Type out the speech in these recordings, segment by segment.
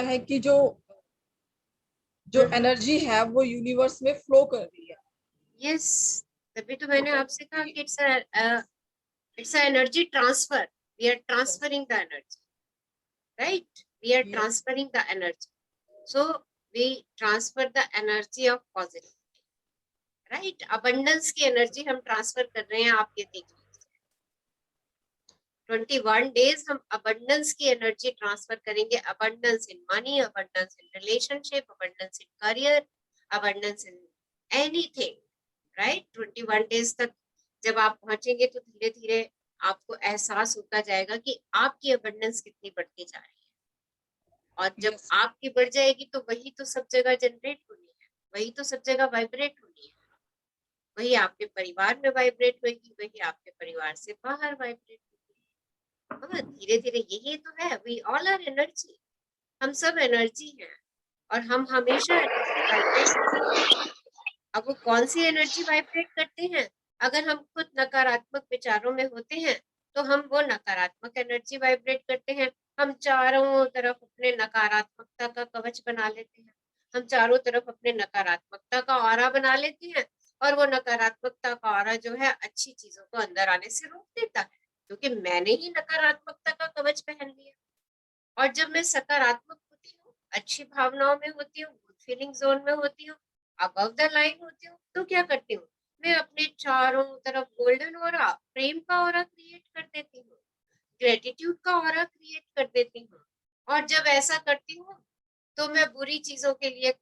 है कि जो जो एनर्जी है वो यूनिवर्स में फ्लो कर रही है। यस, तभी तो मैंने आपसे कहा कि it's a energy transfer, we are transferring the energy, right, we are transferring the energy, so we transfer the energy of positive, right, abundance की एनर्जी हम ट्रांसफर कर रहे हैं। आप ये देखिए 21 डेज हम अबंडेंस की एनर्जी ट्रांसफर करेंगे, abundance in money, abundance in relationship, abundance in career, abundance in anything, right. 21 days तक जब आप पहुंचेंगे तो धीरे धीरे आपको एहसास होता जाएगा कि आपकी अबंडेंस कितनी बढ़ती जा रही है। और जब आपकी बढ़ जाएगी तो वही तो सब जगह जनरेट होनी है, वही तो सब जगह वाइब्रेट होनी है, वही आपके परिवार में वाइब्रेट होगी, वही आपके परिवार से बाहर वाइब्रेट होगी। धीरे धीरे यही तो है, वी ऑल आर एनर्जी, हम सब एनर्जी हैं और हम हमेशा एनर्जी वाइब्रेट करते हैं। अब वो कौन सी एनर्जी वाइब्रेट करते हैं? अगर हम खुद नकारात्मक विचारों में होते हैं तो हम वो नकारात्मक एनर्जी वाइब्रेट करते हैं। हम चारों तरफ अपने नकारात्मकता का कवच बना लेते हैं, हम चारों तरफ अपने नकारात्मकता का ऑरा बना लेते हैं, और वो नकारात्मकता का ऑरा जो है अच्छी चीजों को अंदर आने से रोक देता है, क्योंकि मैंने ही नकारात्मकता का कवच पहन लिया। और जब मैं सकारात्मक होती हूँ, अच्छी भावनाओं में होती हूँ, गुड फीलिंग जोन में होती हूँ, अबव द लाइन होती हूँ, तो क्या करती हूँ, मैं अपने चारों तरफ गोल्डन ऑरा, प्रेम का ऑरा क्रिएट कर देती हूँ, ग्रेटिट्यूड का ऑरा क्रिएट कर देती हूँ। और जब ऐसा करती हूँ तो मैं बुरी चीजों के लिए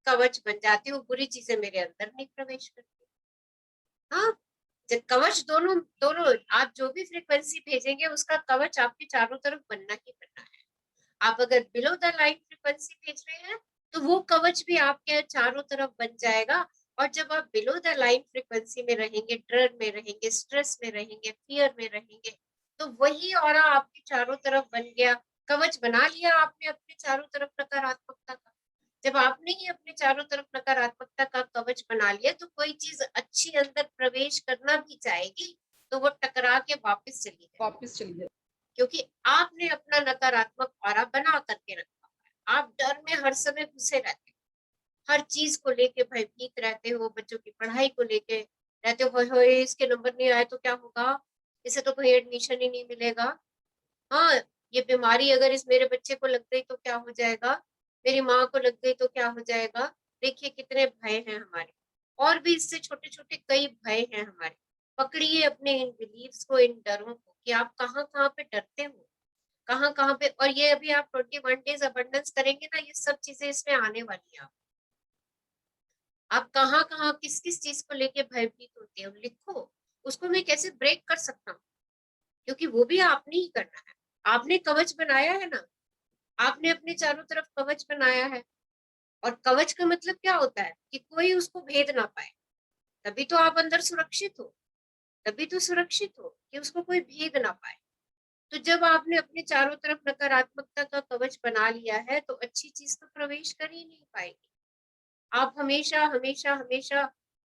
कवच बन जाती हूँ, बुरी चीजें मेरे अंदर नहीं प्रवेश करती। हाँ, जब कवच दोनों दोनों आप जो भी फ्रीक्वेंसी भेजेंगे उसका कवच आपके चारों तरफ बनना ही बनना है। आप अगर बिलो द लाइन फ्रीक्वेंसी भेज रहे हैं तो वो कवच भी आपके चारों तरफ बन जाएगा। और जब आप बिलो द लाइन फ्रीक्वेंसी में रहेंगे, डर में रहेंगे, स्ट्रेस में रहेंगे, फियर में रहेंगे, तो वही ऑरा आपके चारों तरफ बन गया, कवच बना लिया आपने अपने चारों तरफ नकारात्मकता का। जब आपने ही अपने चारों तरफ नकारात्मकता का कवच बना लिया तो कोई चीज अच्छी अंदर प्रवेश करना भी चाहेगी तो वो टकरा के वापस चली जाए, क्योंकि आपने अपना नकारात्मक ऑरा बना करके रखा है। आप डर में हर समय घुसे रहते हो, हर चीज को लेके भयभीत रहते हो, बच्चों की पढ़ाई को लेके रहते हो, इसके नंबर नहीं आए तो क्या होगा, इसे तो कहीं एडमिशन ही नहीं मिलेगा, हाँ, ये बीमारी अगर इस मेरे बच्चे को लग गई तो क्या हो जाएगा, मेरी माँ को लग गई तो क्या हो जाएगा। देखिए कितने भय हैं हमारे, और भी इससे छोटे छोटे कई भय हैं हमारे। पकड़िए अपने इन बिलीव्स को, इन डरों को, कि आप कहाँ कहाँ पे डरते हो, कहाँ कहाँ पे। और ये अभी आप 21 डेज अबंडेंस करेंगे ना, ये सब चीजें इसमें आने वाली है। आप कहाँ कहाँ किस किस चीज को लेके भयभीत होते हो, लिखो उसको, मैं कैसे ब्रेक कर सकता हूँ, क्योंकि वो भी आपने ही करना है। आपने कवच बनाया है ना, आपने अपने चारों तरफ कवच बनाया है। और कवच का मतलब क्या होता है कि कोई उसको भेद ना पाए, तभी तो आप अंदर सुरक्षित हो, तभी तो सुरक्षित हो कि उसको कोई भेद ना पाए। तो जब आपने अपने चारों तरफ नकारात्मकता का कवच बना लिया है तो अच्छी चीज तो प्रवेश कर ही नहीं पाएगी। आप हमेशा हमेशा हमेशा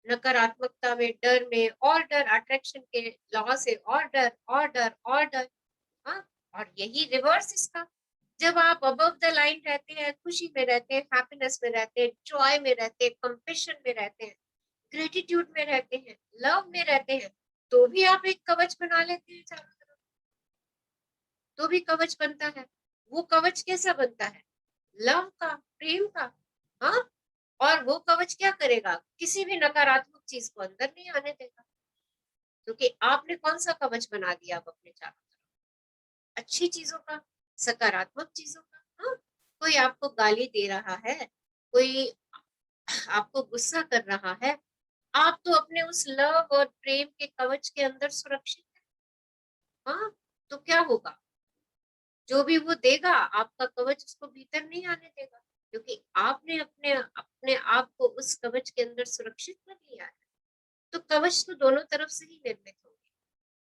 नकारात्मकता में, डर में, और डर अट्रैक्शन के लॉ से, और डर और डर और डर। हाँ, और यही रिवर्स इसका, जब आप अबव द लाइन रहते हैं, खुशी में रहते हैं, हैप्पीनेस में रहते हैं, जॉय में रहते हैं, कंपैशन में रहते हैं, ग्रेटिट्यूड में रहते हैं, लव में रहते हैं, तो भी आप एक कवच बना लेते हैं चारों तरफ, तो भी कवच बनता है। वो कवच कैसा बनता है? लव का, प्रेम का। हाँ, और वो कवच क्या करेगा, किसी भी नकारात्मक चीज को अंदर नहीं आने देगा, क्योंकि आपने कौन सा कवच बना दिया अब अपने चारों तरफ, अच्छी चीजों का, सकारात्मक चीजों का। हाँ, कोई आपको गाली दे रहा है, कोई आपको गुस्सा कर रहा है, आप तो अपने उस लव और प्रेम के कवच के अंदर सुरक्षित है। हाँ, तो क्या होगा, जो भी वो देगा आपका कवच उसको भीतर नहीं आने देगा, क्योंकि आपने अपने अपने आप को उस कवच के अंदर सुरक्षित कर लिया है। तो कवच तो दोनों तरफ से ही निर्मित होंगे,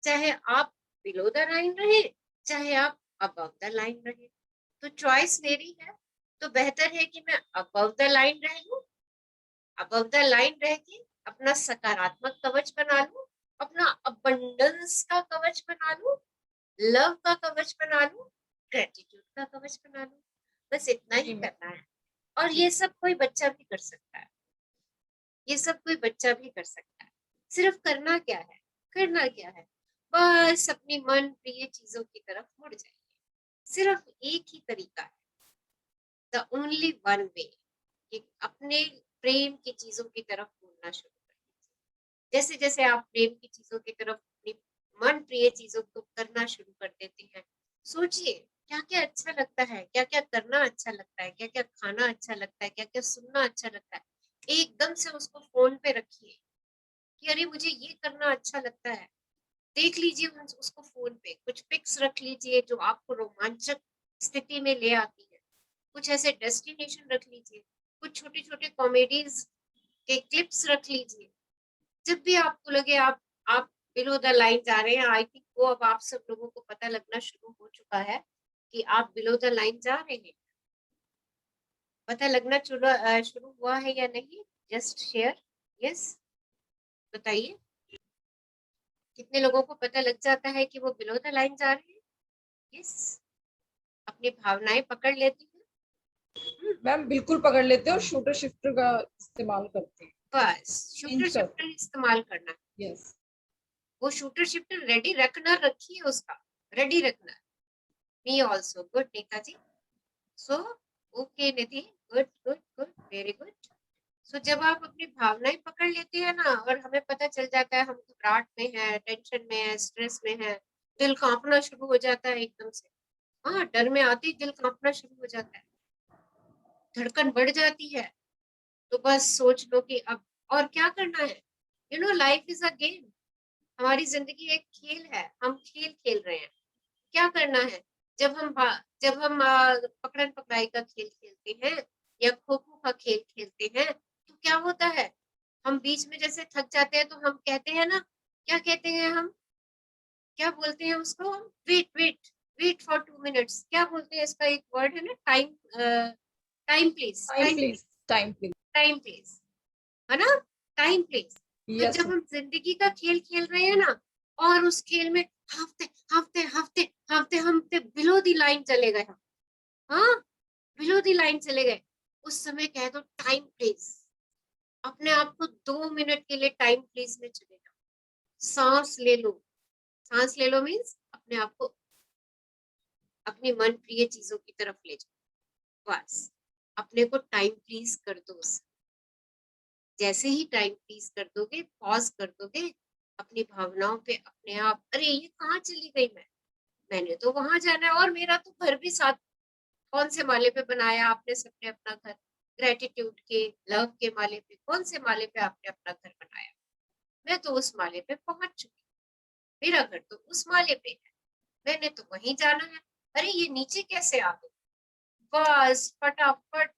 चाहे आप बिलो द लाइन रहे, चाहे आप अबव द लाइन रहे। तो चॉइस मेरी है, तो बेहतर है कि मैं अबव द लाइन रह लूं, अबव द लाइन रह के अपना सकारात्मक कवच बना लूं, अपना अबंडेंस का कवच बना लूं, लव का कवच बना लूं, ग्रेटिट्यूड का कवच बना लूं। बस इतना ही जी, मैम। करना है। और ये सब कोई बच्चा भी कर सकता है, ये सब कोई बच्चा भी कर सकता है। सिर्फ करना क्या है, करना क्या है, बस अपनी मन प्रिय चीजों की तरफ मुड़ जाइए। सिर्फ एक ही तरीका है, द ओनली वन वे, कि अपने प्रेम की चीजों की तरफ मुड़ना शुरू कर। जैसे जैसे आप प्रेम की चीजों की तरफ अपनी मन प्रिय चीजों को करना शुरू कर देते हैं, सोचिए क्या क्या अच्छा लगता है, क्या क्या करना अच्छा लगता है, क्या क्या खाना अच्छा लगता है, क्या क्या सुनना अच्छा लगता है। एकदम से उसको फोन पे रखिए कि अरे मुझे ये करना अच्छा लगता है, देख लीजिए उसको फोन पे, कुछ पिक्स रख लीजिए जो आपको रोमांचक स्थिति में ले आती है, कुछ ऐसे डेस्टिनेशन रख लीजिए, कुछ छोटे छोटे कॉमेडीज के क्लिप्स रख लीजिए। जब भी आपको लगे आप बिलो द लाइन जा रहे हैं, आई थिंक वो अब आप सब लोगों को पता लगना शुरू हो चुका है कि आप बिलो द लाइन जा रहे हैं। पता लगना शुरू हुआ है या नहीं? जस्ट शेयर, यस, बताइए कितने लोगों को पता लग जाता है कि वो बिलो द लाइन जा रहे हैं? यस, अपनी भावनाएं पकड़ लेती हैं। मैम बिल्कुल पकड़ लेते हैं और शूटर शिफ्टर का इस्तेमाल करते हैं, बस शूटर चेंज करते शिफ्टर इस्तेमाल करना है। हैं। यस। वो शूटर शिफ्टर रेडी रखना, रखिए उसका, रेडी रखना। Me also good Netaji. So okay Nidhi, good good good, very good. So जब आप अपनी भावनाएं पकड़ लेते हैं ना, और हमें पता चल जाता है हम घबराहट में है, टेंशन में है, स्ट्रेस में है, दिल कांपना शुरू हो जाता है एकदम से। हाँ, डर में आते ही दिल कांपना शुरू हो जाता है, धड़कन बढ़ जाती है। तो बस सोच लो कि अब और क्या करना है। You know life is a game, हमारी जिंदगी एक खेल है, हम खेल खेल रहे हैं। क्या करना है, जब हम पकड़न पकड़ाई का खेल खेलते हैं या खो खो का खेल खेलते हैं, तो क्या होता है, हम बीच में जैसे थक जाते हैं तो हम कहते हैं ना, क्या कहते हैं हम, क्या बोलते हैं उसको, wait wait, wait for 2 minutes, क्या बोलते हैं, इसका एक वर्ड है ना, time, time please, time please, time please. Time please, है ना, टाइम प्लीज। तो यस। जब हम जिंदगी का खेल खेल रहे हैं ना, और उस खेल में हफ्ते हफ्ते हफ्ते हफ्ते हफ्ते बिलो दी लाइन चले गए हम, हाँ, बिलो दी लाइन चले गए, उस समय कह दो टाइम प्लीज। अपने आप को 2 मिनट के लिए टाइम प्लीज में चले जाओ, सांस ले लो। सांस ले लो मीन्स अपने आप को अपनी मन प्रिय चीजों की तरफ ले जाओ, बस अपने को टाइम प्लीज कर दो। जैसे ही टाइम प्लीज कर दोगे, पॉज कर दोगे, अपनी भावनाओं पे अपने आप, अरे ये कहाँ चली गई मैंने तो वहां जाना है, और मेरा तो घर भी साथ, कौन से माले पे बनाया आपने सबने अपना घर, ग्रेटिट्यूड के, लव के माले पे, कौन से माले पे आपने अपना घर बनाया? मैं तो उस माले पे पहुंच चुकी, मेरा घर तो उस माले पे है, मैंने तो वहीं जाना है। अरे ये नीचे कैसे आ गई? बस फटाफट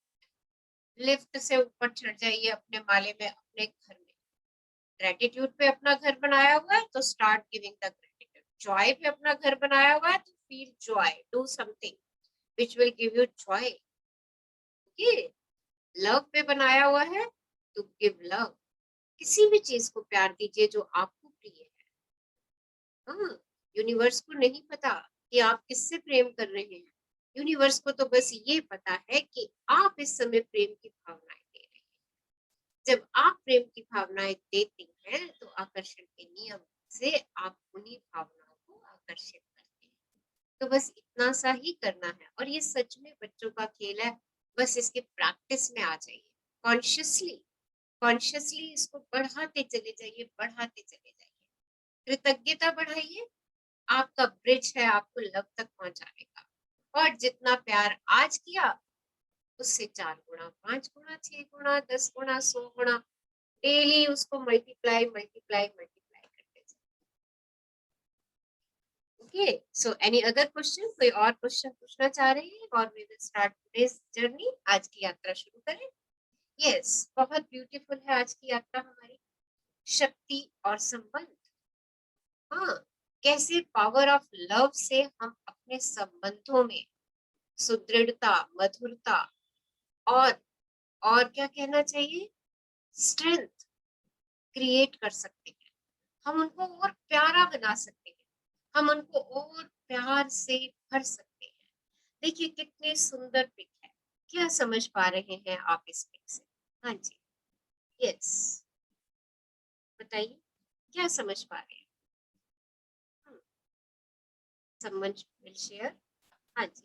लिफ्ट से ऊपर चढ़ जाइए अपने माले में, अपने घर में। ग्रेटिट्यूड पे अपना घर बनाया हुआ है तो start giving the gratitude. Joy पे अपना घर बनाया हुआ है तो feel Joy, do something which will give you Joy. Okay, love पे बनाया हुआ है तो गिव लव, किसी भी चीज को प्यार दीजिए जो आपको प्रिय है। हाँ, यूनिवर्स को नहीं पता कि आप किससे प्रेम कर रहे हैं, यूनिवर्स को तो बस ये पता है कि आप इस समय प्रेम की भावनाएं दे रहे हैं। जब आप प्रेम की भावनाएं देती हैं तो आकर्षण के नियम से आप उन्हीं भावनाओं को आकर्षित करते हैं। तो बस इतना सा ही करना है, और ये सच में बच्चों का खेल है, बस इसके प्रैक्टिस में आ जाइए, कॉन्शियसली, कॉन्शियसली इसको बढ़ाते चले जाइए, बढ़ाते चले जाइए, कृतज्ञता बढ़ाइए। आपका ब्रिज है आपको लव तक पहुंचाने का, और जितना प्यार आज किया उससे 4 गुना, 5 गुना, 6 गुना, 10 गुना, 100 गुना, डेली उसको मल्टीप्लाई मल्टीप्लाई मल्टीप्लाई करते जाओ। Okay, so any other question, कोई और क्वेश्चन पूछना चाह रहे हैं, और we will start today's journey, आज की यात्रा शुरू करें। यस, बहुत ब्यूटीफुल है आज की यात्रा हमारी, शक्ति और संबंध। हाँ, कैसे पावर ऑफ लव से हम अपने संबंधों में सुदृढ़ता, मधुरता, और और क्या कहना चाहिए, स्ट्रेंथ क्रिएट कर सकते हैं। हम उनको और प्यारा बना सकते हैं, हम उनको और प्यार से भर सकते हैं। देखिए कितने सुंदर पिक है, क्या समझ पा रहे हैं आप इसमें से? हाँ जी, यस, बताइए क्या समझ पा रहे हैं? समझ विल शेयर। हाँ जी।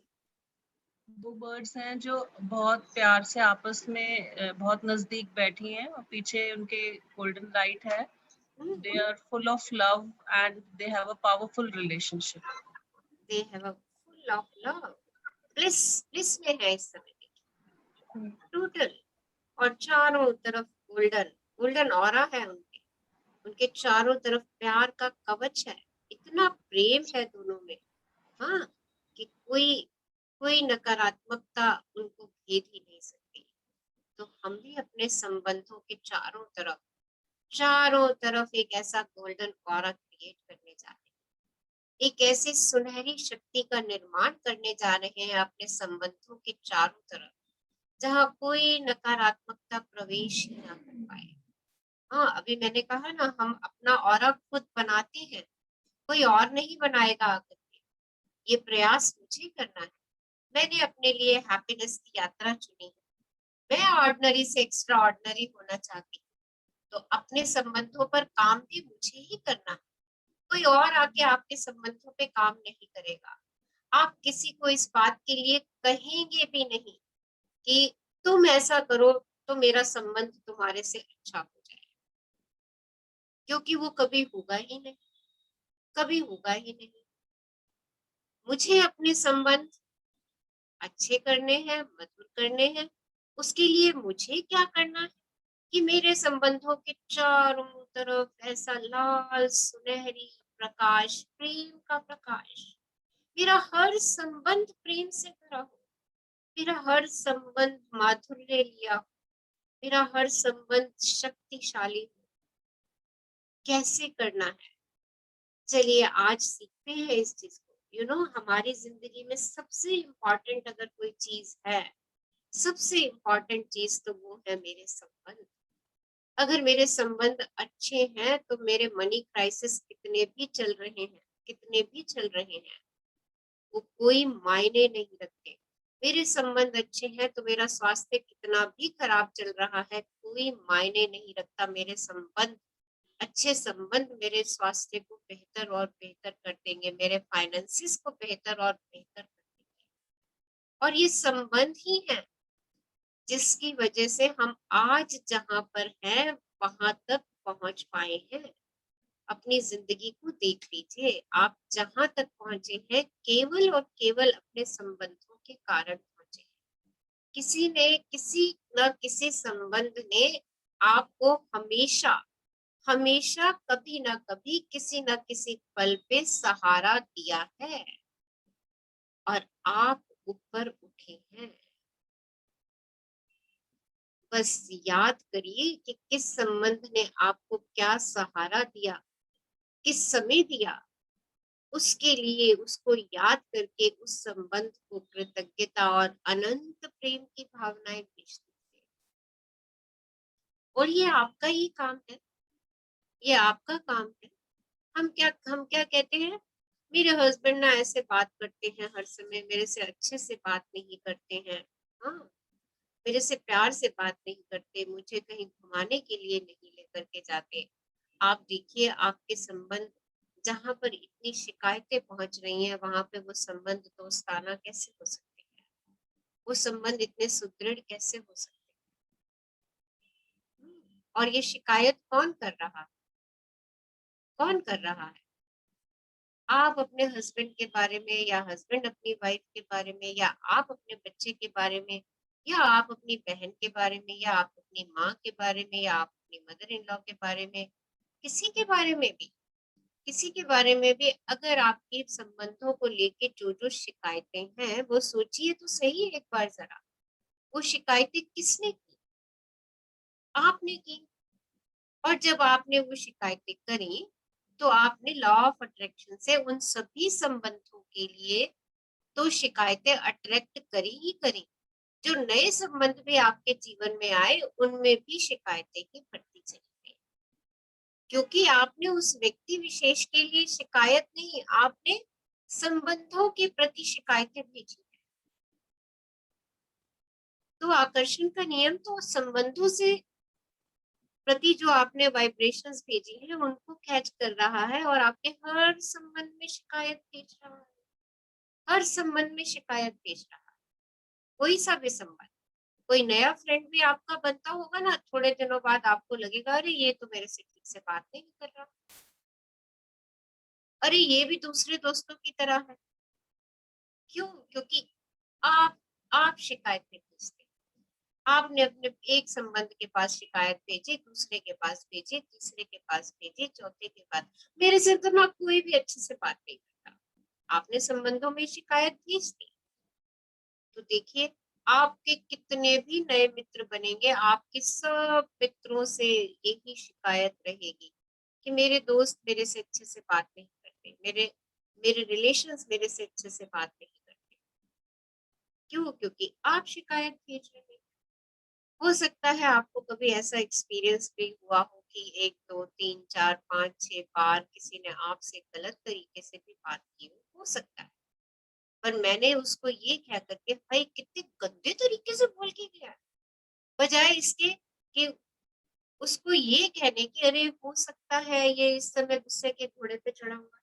दो बर्ड्स हैं जो बहुत प्यार से आपस में बहुत नजदीक बैठी हैं और पीछे उनके गोल्डन लाइट है. They are full of love and they have a powerful relationship. They have a full of love. bliss में है इस समय देखिए, टोटल, और चारों तरफ गोल्डन ऑरा है उनके चारों तरफ प्यार का कवच है, इतना प्रेम है दोनों में, हाँ, कि कोई नकारात्मकता उनको भेद ही नहीं सकती। तो हम भी अपने संबंधों के चारों तरफ एक ऐसा गोल्डन ऑरा क्रिएट करने जा रहे हैं, एक ऐसी सुनहरी शक्ति का निर्माण करने जा रहे हैं अपने संबंधों के चारों तरफ, जहाँ कोई नकारात्मकता प्रवेश ही ना कर पाए। हाँ, अभी मैंने कहा ना, हम अपना ऑरा खुद बनाते हैं, कोई और नहीं बनाएगा आकर के, ये प्रयास मुझे करना है। मैंने अपने लिए हैप्पीनेस की यात्रा चुनी है, मैं ऑर्डिनरी से एक्स्ट्रा ऑर्डिनरी होना चाहती हूँ, तो अपने संबंधों पर काम भी मुझे ही करना है, कोई और आके आपके संबंधों पे काम नहीं करेगा। आप किसी को इस बात के लिए कहेंगे भी नहीं कि तुम ऐसा करो तो मेरा संबंध तुम्हारे से अच्छा हो जाए, क्योंकि वो कभी होगा ही नहीं, कभी होगा ही नहीं। मुझे अपने संबंध अच्छे करने हैं, मधुर करने हैं, उसके लिए मुझे क्या करना है कि मेरे संबंधों के चारों तरफ ऐसा लाल सुनहरी प्रकाश, प्रेम का प्रकाश, मेरा हर संबंध प्रेम से भरा हो, मेरा हर संबंध माधुर्य लिया हो, मेरा हर संबंध शक्तिशाली हो। कैसे करना है, चलिए आज सीखते हैं इस चीज को। हमारी जिंदगी में सबसे इम्पोर्टेंट अगर कोई चीज है, सबसे इम्पोर्टेंट चीज तो वो है मेरे संबंध। अगर मेरे संबंध अच्छे हैं तो मेरे मनी क्राइसिस कितने भी चल रहे हैं वो कोई मायने नहीं रखते। मेरे संबंध अच्छे हैं तो मेरा स्वास्थ्य कितना भी खराब चल रहा है कोई मायने नहीं रखता। मेरे संबंध, अच्छे संबंध मेरे स्वास्थ्य को बेहतर और बेहतर कर देंगे, मेरे फाइनेंसिस को बेहतर और बेहतर कर देंगे। और ये संबंध ही है जिसकी वजह से हम आज जहां पर हैं वहां तक पहुंच पाए हैं। अपनी जिंदगी को देख लीजिए, आप जहां तक पहुंचे हैं केवल और केवल अपने संबंधों के कारण पहुंचे हैं। किसी न किसी संबंध ने आपको हमेशा कभी ना कभी किसी न किसी पल पे सहारा दिया है और आप ऊपर उठे हैं। बस याद करिए कि किस संबंध ने आपको क्या सहारा दिया, किस समय दिया, उसके लिए उसको याद करके उस संबंध को कृतज्ञता और अनंत प्रेम की भावनाएं भेज दीजिए। और ये आपका ही काम है, ये आपका काम है। हम क्या कहते हैं, मेरे हस्बैंड ना ऐसे बात करते हैं हर समय, मेरे से अच्छे से बात नहीं करते हैं, हाँ, मेरे से प्यार से बात नहीं करते, मुझे कहीं घुमाने के लिए नहीं लेकर के जाते। आप देखिए आपके संबंध जहां पर इतनी शिकायतें पहुंच रही हैं वहां पे वो संबंध दोस्ताना कैसे हो सकते हैं, वो संबंध इतने सुदृढ़ कैसे हो सकते हैं। और ये शिकायत कौन कर रहा है, कौन कर रहा है? आप अपने हस्बैंड के बारे में, या हस्बैंड अपनी वाइफ के बारे में, या आप अपने बच्चे के बारे में, या आप अपनी बहन के बारे में, या आप अपनी माँ के बारे में, या आप अपनी मदर इन लॉ के बारे में, किसी के बारे में भी अगर आपके संबंधों को लेके जो शिकायतें हैं वो सोचिए तो सही एक बार जरा, वो शिकायतें किसने की? आपने की। और जब आपने वो शिकायतें करी तो आपने लॉ ऑफ अट्रैक्शन से उन सभी संबंधों के लिए तो शिकायतें अट्रैक्ट करी ही करी। जो नए संबंध भी आपके जीवन में आए उनमें भी शिकायतें ही बढ़ती चली गई, क्योंकि आपने उस व्यक्ति विशेष के लिए शिकायत नहीं, आपने संबंधों के प्रति शिकायतें भेजी। आकर्षण का नियम तो संबंधों से प्रति जो आपने वाइब्रेशंस भेजी है उनको कैच कर रहा है और आपके हर संबंध में शिकायत भेज रहा है, हर संबंध में शिकायत भेज रहा है। कोई सा भी संबंध, कोई नया फ्रेंड भी आपका बनता होगा ना, थोड़े दिनों बाद आपको लगेगा अरे ये तो मेरे से ठीक से बात नहीं कर रहा, अरे ये भी दूसरे दोस्तों की तरह है। क्यों? क्योंकि आप शिकायत नहीं भेजते। आपने अपने एक संबंध के पास शिकायत भेजी, दूसरे के पास भेजी, तीसरे के पास भेजी, चौथे के पास। मेरे से तो ना कोई भी अच्छे से बात नहीं करता, आपने संबंधों में शिकायत भेज दी। तो देखिए आपके कितने भी नए मित्र बनेंगे, आपके सब मित्रों से यही शिकायत रहेगी कि मेरे दोस्त मेरे से अच्छे से बात नहीं करते, मेरे रिलेशंस मेरे से अच्छे से बात नहीं करते। क्यों? क्योंकि आप शिकायत भेज रहे हैं। हो सकता है आपको कभी ऐसा एक्सपीरियंस भी हुआ हो कि 1 2 3 4 5 6 बार किसी ने आपसे गलत तरीके से भी बात की हो सकता है। पर मैंने उसको ये कह करके भाई कितने गंदे तरीके से बोल के गया, बजाय इसके कि उसको ये कहने की अरे हो सकता है ये इस समय गुस्से के घोड़े पे चढ़ा हुआ है,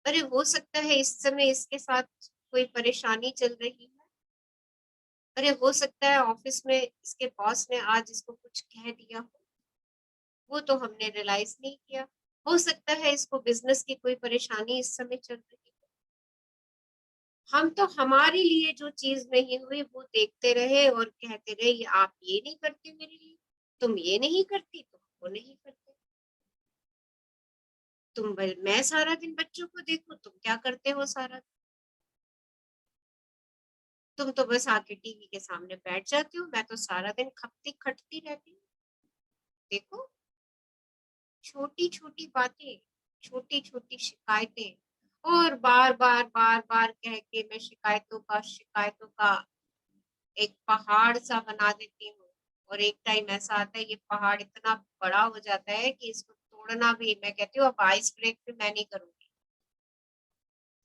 अरे हो सकता है इस समय इसके साथ कोई परेशानी चल रही है, अरे हो सकता है ऑफिस में इसके बॉस ने आज इसको कुछ कह दिया हो, वो तो हमने रियलाइज नहीं किया, हो सकता है इसको बिजनेस की कोई परेशानी इस समय चल रही है। हम तो हमारे लिए जो चीज नहीं हुई वो देखते रहे और कहते रहे ये आप ये नहीं करते मेरे लिए, तुम ये नहीं करती, तुम वो नहीं करते, मैं सारा दिन बच्चों को देखूं, तुम क्या करते हो सारा दिन, तुम तो बस आके टीवी के सामने बैठ जाती हो, मैं तो सारा दिन खपती खटती रहती हूँ। देखो छोटी छोटी बातें, छोटी छोटी शिकायतें और बार बार कह के मैं शिकायतों का एक पहाड़ सा बना देती हूँ। और एक टाइम ऐसा आता है ये पहाड़ इतना बड़ा हो जाता है कि इसको तोड़ना भी, मैं कहती हूँ अब आइस ब्रेक भी मैं नहीं करूंगी।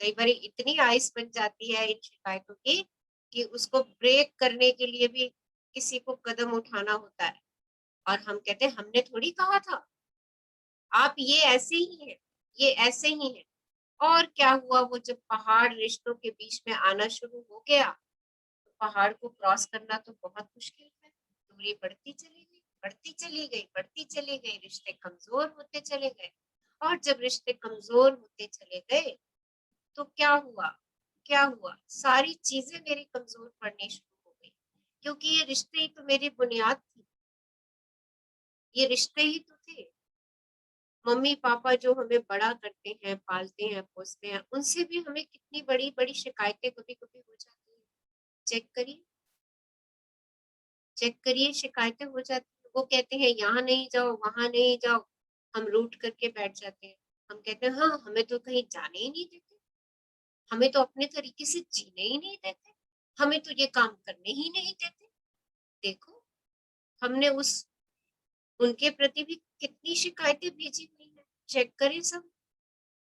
कई बार इतनी आइस बन जाती है इन शिकायतों की कि उसको ब्रेक करने के लिए भी किसी को कदम उठाना होता है, और हम कहते हैं हमने थोड़ी कहा था, आप ये ऐसे ही है, ये ऐसे ही है। और क्या हुआ, वो जब पहाड़ रिश्तों के बीच में आना शुरू हो गया तो पहाड़ को क्रॉस करना तो बहुत मुश्किल है, दूरी बढ़ती चली गई, बढ़ती चली गई, बढ़ती चली गई, रिश्ते कमजोर होते चले गए। और जब रिश्ते कमजोर होते चले गए तो क्या हुआ, क्या हुआ, सारी चीजें मेरी कमजोर पड़नी शुरू हो गई, क्योंकि ये रिश्ते ही तो मेरी बुनियाद थी, ये रिश्ते ही तो थे। मम्मी पापा जो हमें बड़ा करते हैं, पालते हैं, पोसते हैं, उनसे भी हमें कितनी बड़ी बड़ी शिकायतें कभी कभी हो जाती है। चेक करिए, चेक करिए, शिकायतें हो जाती है। वो कहते हैं यहाँ नहीं जाओ, वहां नहीं जाओ, हम रूट करके बैठ जाते हैं। हम कहते हैं हाँ हमें तो कहीं जाने ही नहीं देते, हमें तो अपने तरीके से जीने ही नहीं देते, हमें तो ये काम करने ही नहीं देते। देखो हमने उस उनके प्रति भी कितनी शिकायतें भेजी हुई है, चेक करें सब।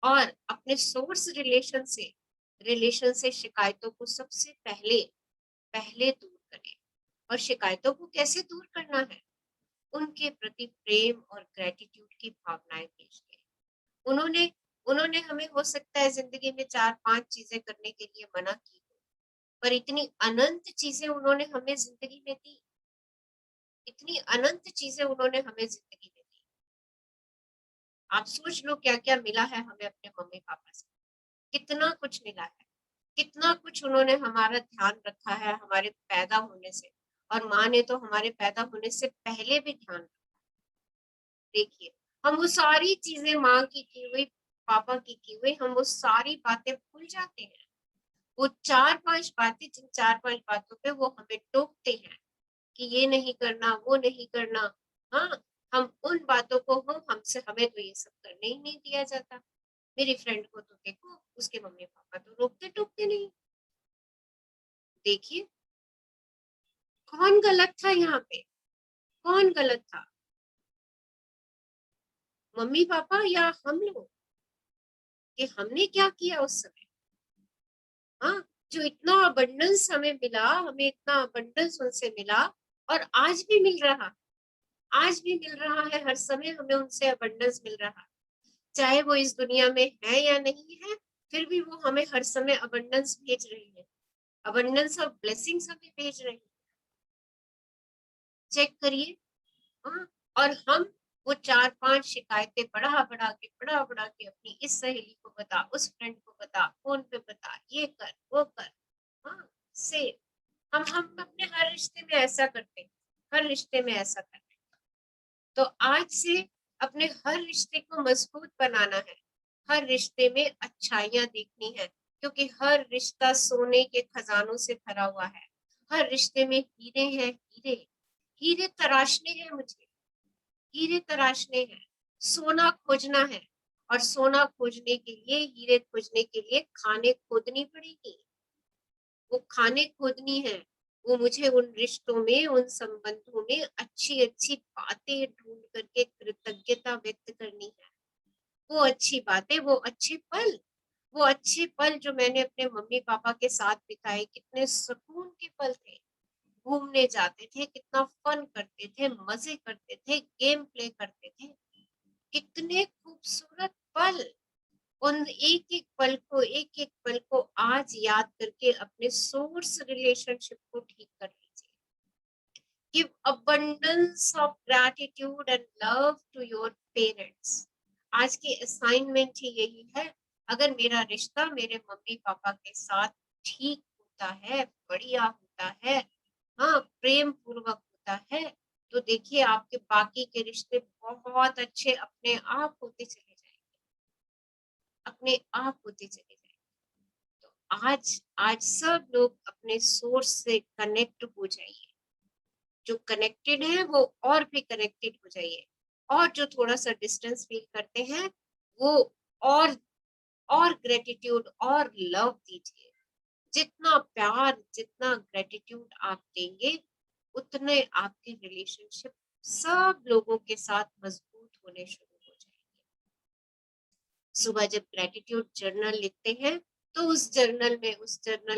और अपने सोर्स रिलेशन से शिकायतों को सबसे पहले पहले दूर करें। और शिकायतों को कैसे दूर करना है, उनके प्रति प्रेम और ग्रेटिट्यूड की भावनाएं पेश करें। उन्होंने उन्होंने हमें हो सकता है जिंदगी में 4 5 चीजें करने के लिए मना की, पर इतनी अनंत चीजें उन्होंने हमें जिंदगी में दी, इतनी अनंत चीजें उन्होंने हमें जिंदगी में दी। आप सोच लो क्या क्या मिला है हमें अपने मम्मी पापा से, कितना कुछ मिला है, कितना कुछ उन्होंने हमारा ध्यान रखा है हमारे पैदा होने से। और माँ ने तो हमारे पैदा होने से पहले भी ध्यान रखा। देखिए हम वो सारी चीजें माँ की हुई, पापा की हुई, हम वो सारी बातें भूल जाते हैं। वो 4 5 बातें, जिन 4 5 बातों पे वो हमें टोकते हैं कि ये नहीं करना, वो नहीं करना। हाँ, हम उन बातों को हमसे हमें तो ये सब करने ही नहीं दिया जाता। मेरी फ्रेंड को तो देखो, उसके मम्मी पापा तो रोकते टोकते नहीं। देखिए कौन गलत था यहाँ पे, कौन गलत था, मम्मी पापा या हम लोग, कि हमने क्या किया उस समय। हाँ, जो इतना अबंडेंस हमें मिला, हमें इतना अबंडेंस उनसे मिला, और आज भी मिल रहा, आज भी मिल रहा है, हर समय हमें उनसे अबंडेंस मिल रहा, चाहे वो इस दुनिया में है या नहीं है, फिर भी वो हमें हर समय अबंडेंस भेज रही है, अबंडेंस ऑफ ब्लेसिंग्स हमें भेज रही है। चेक करिए। हाँ, और हम वो 4-5 शिकायतें बढ़ा के अपनी इस सहेली को बता, उस फ्रेंड को बता, फोन पे बता, ये कर वो कर। हाँ, से हम अपने हर रिश्ते में ऐसा करते हैं, हर रिश्ते में ऐसा करते हैं। तो आज से अपने हर रिश्ते को मजबूत बनाना है, हर रिश्ते में अच्छाइयां देखनी है, क्योंकि हर रिश्ता सोने के खजानों से भरा हुआ है, हर रिश्ते में हीरे हैं, हीरे हीरे तराशने हैं, मुझे हीरे तराशने हैं, सोना खोजना है, और सोना खोजने के लिए, हीरे खोजने के लिए खाने खोदनी पड़ेगी, वो खाने खोदनी है, वो मुझे उन रिश्तों में, उन संबंधों में अच्छी अच्छी बातें ढूंढ करके कृतज्ञता व्यक्त करनी है, वो अच्छी बातें, वो अच्छे पल, वो अच्छे पल जो मैंने अपने मम्मी पापा के साथ बिताए, कितने सुकून के पल थे, घूमने जाते थे, कितना फन करते थे, मजे करते थे, गेम प्ले करते थे, कितने खूबसूरत पल। उन एक एक एक पल को आज याद करके अपने सोर्स रिलेशनशिप को ठीक कर लीजिए। Give abundance of gratitude and love to your parents। आज की असाइनमेंट ही यही है, अगर मेरा रिश्ता मेरे मम्मी पापा के साथ ठीक होता है, बढ़िया होता है, हाँ, प्रेम पूर्वक होता है, तो देखिए आपके बाकी के रिश्ते बहुत अच्छे अपने आप होते चले जाएंगे, अपने आप होते चले जाएंगे। तो आज सब लोग अपने सोर्स से कनेक्ट हो जाइए, जो कनेक्टेड है वो और भी कनेक्टेड हो जाइए, और जो थोड़ा सा डिस्टेंस फील करते हैं वो और ग्रेटिट्यूड और लव दीजिए। जितना प्यार, जितना ग्रेटिट्यूड आप देंगे, उतने आपके रिलेशनशिप सब लोगों के साथ मजबूत होने शुरू हो जाएंगे। सुबह जब ग्रेटिट्यूड जर्नल लिखते हैं, तो उस जर्नल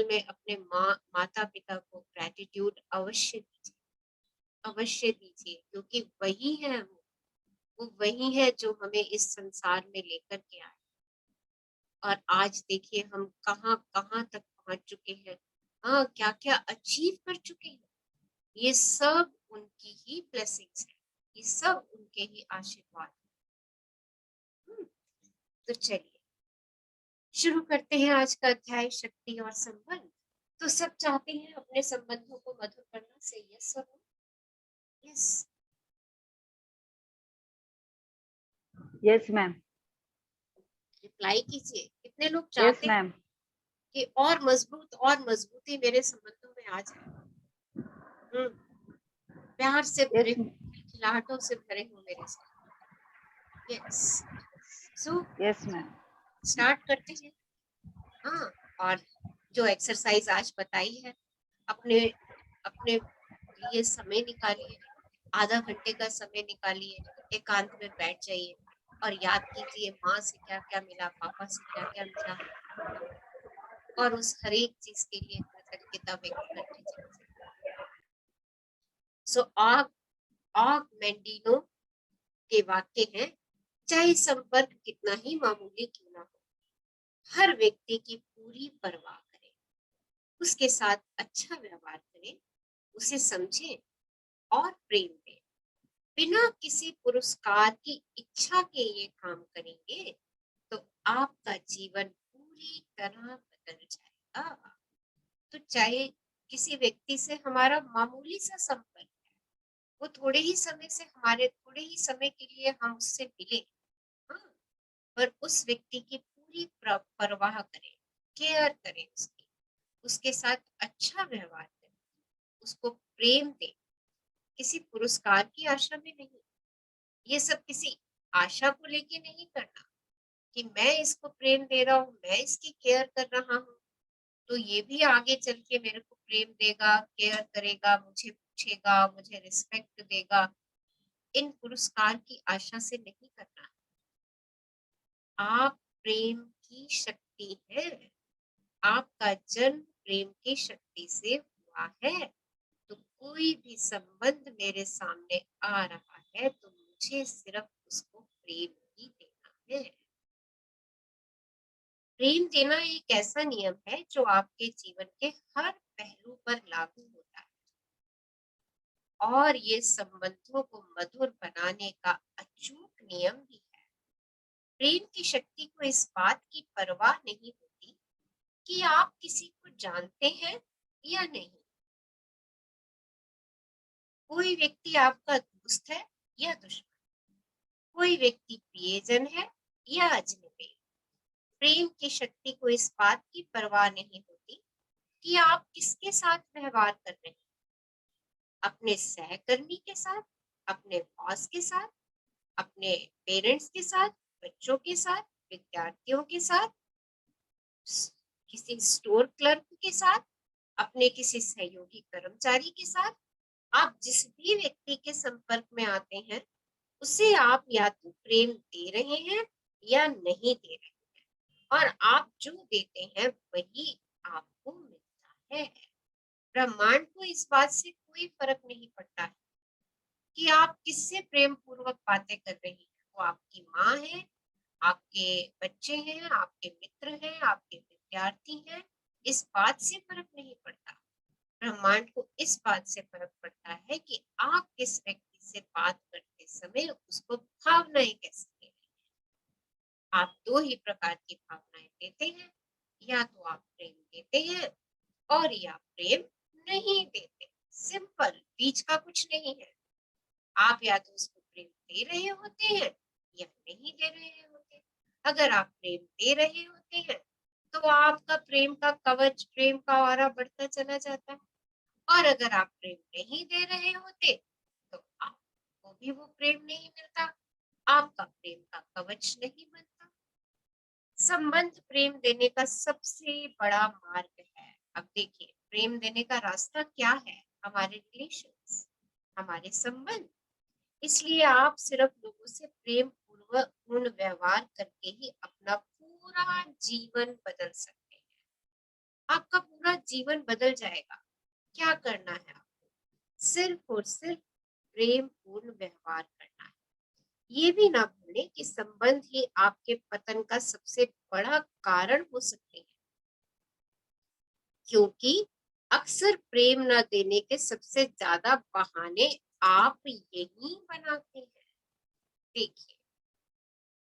में अपने माता पिता को ग्रेटिट्यूड अवश्य दीजिए, अवश्य दीजिए, क्योंकि वही है, वो वही है जो हमें इस संसार में लेकर के आए, और आज देखिए हम कहाँ कहाँ तक पहुंच चुके हैं, हाँ, क्या क्या अचीव कर चुके हैं, ये सब उनकी ही ब्लेसिंग्स है, ये सब उनके ही आशीर्वाद। तो चलिए शुरू करते हैं आज का अध्याय, शक्ति और संबंध। तो सब चाहते हैं अपने संबंधों को मधुर करना, से यस और no? Yes, yes ma'am. Reply कीजिए, कितने लोग यस चाहते हैं मैम। कि और मजबूती मेरे संबंधों में आ जाए, प्यार से भरे, खिलखिलाहटों से भरे हो मेरे साथ। Yes, so yes ma'am. Start करते हैं। हाँ, और जो एक्सरसाइज आज बताई है, अपने अपने लिए समय निकालिए, आधा घंटे का समय निकालिए, एकांत में बैठ जाइए और याद कीजिए माँ से क्या क्या मिला, पापा से क्या क्या मिला, और उस हर एक चीज के लिए कृतज्ञता व्यक्त करते जाइए। सो ऑग मेंडिनो के वाक्य हैं, चाहे संपर्क कितना ही मामूली क्यों ना हो, हर व्यक्ति की पूरी परवाह करें, उसके साथ अच्छा व्यवहार करें, उसे समझें और प्रेम दें, बिना किसी पुरस्कार की इच्छा के ये काम करेंगे तो आपका जीवन पूरी तरह बदल जाएगा। तो चाहे किसी व्यक्ति से हमारा मामूली सा संपर्क है, वो थोड़े ही समय के लिए हम उससे मिले, हाँ, पर उस व्यक्ति की पूरी परवाह करें, केयर करें उसकी, उसके साथ अच्छा व्यवहार करें, उसको प्रेम दें, किसी पुरस्कार की आशा में नहीं, ये सब किसी आशा को लेके नहीं करना कि मैं इसको प्रेम दे रहा हूँ, मैं इसकी केयर कर रहा हूँ, तो ये भी आगे चल के मेरे को प्रेम देगा, केयर करेगा, मुझे पूछेगा, मुझे रिस्पेक्ट देगा। इन पुरस्कार की आशा से नहीं करना। आप प्रेम की शक्ति है, आपका जन्म प्रेम की शक्ति से हुआ है, तो कोई भी संबंध मेरे सामने आ रहा है तो मुझे सिर्फ उसको प्रेम ही देना है। प्रेम देना एक ऐसा नियम है जो आपके जीवन के हर पहलू पर लागू होता है और ये संबंधों को मधुर बनाने का अचूक नियम भी है। प्रेम की शक्ति को इस बात की परवाह नहीं होती कि आप किसी को जानते हैं या नहीं। कोई व्यक्ति आपका दोस्त है या दुश्मन, कोई व्यक्ति प्रियजन है या अजनबी। प्रेम की शक्ति को इस बात की परवाह नहीं होती कि आप किसके साथ व्यवहार कर रहे हैं, अपने सहकर्मी के साथ, अपने बॉस के साथ, अपने पेरेंट्स के साथ, बच्चों के साथ, विद्यार्थियों के साथ, किसी स्टोर क्लर्क के साथ, अपने किसी सहयोगी कर्मचारी के साथ। आप जिस भी व्यक्ति के संपर्क में आते हैं उसे आप या तो प्रेम दे रहे हैं या नहीं दे रहे हैं, और आप जो देते हैं वही आपको मिलता है। ब्रह्मांड को इस बात से कोई फर्क नहीं पड़ता है कि आप किससे प्रेम पूर्वक बातें कर रही हैं। वो आपकी माँ है, आपके बच्चे हैं, आपके मित्र हैं, आपके विद्यार्थी हैं, इस बात से फर्क नहीं पड़ता। ब्रह्मांड को इस बात से फर्क पड़ता है कि आप किस व्यक्ति से बात करते समय उसको भावनाएं कैसे दे रहे हैं। आप दो ही प्रकार की भावनाएं देते हैं, या तो आप प्रेम देते हैं और या प्रेम नहीं देते। सिंपल, बीच का कुछ नहीं है। आप या तो उसको प्रेम दे रहे होते हैं या नहीं दे रहे होते। अगर आप प्रेम दे रहे होते हैं तो आपका प्रेम का कवच, प्रेम का ऑरा बढ़ता चला जाता है, और अगर आप प्रेम नहीं दे रहे होते तो आपको भी वो प्रेम नहीं मिलता, आपका प्रेम का कवच नहीं बनता। संबंध प्रेम देने का सबसे बड़ा मार्ग है। अब देखिए, प्रेम देने का रास्ता क्या है? हमारे रिलेशंस, हमारे संबंध। इसलिए आप सिर्फ लोगों से प्रेम पूर्ण व्यवहार करके ही अपना पूरा जीवन बदल सकते हैं। आपका पूरा जीवन बदल जाएगा। क्या करना है आपको? सिर्फ और सिर्फ प्रेम पूर्ण व्यवहार करना है। ये भी ना भूलें कि संबंध ही आपके पतन का सबसे बड़ा कारण हो सकते हैं, क्योंकि अक्सर प्रेम न देने के सबसे ज्यादा बहाने आप यही बनाते हैं। देखिए,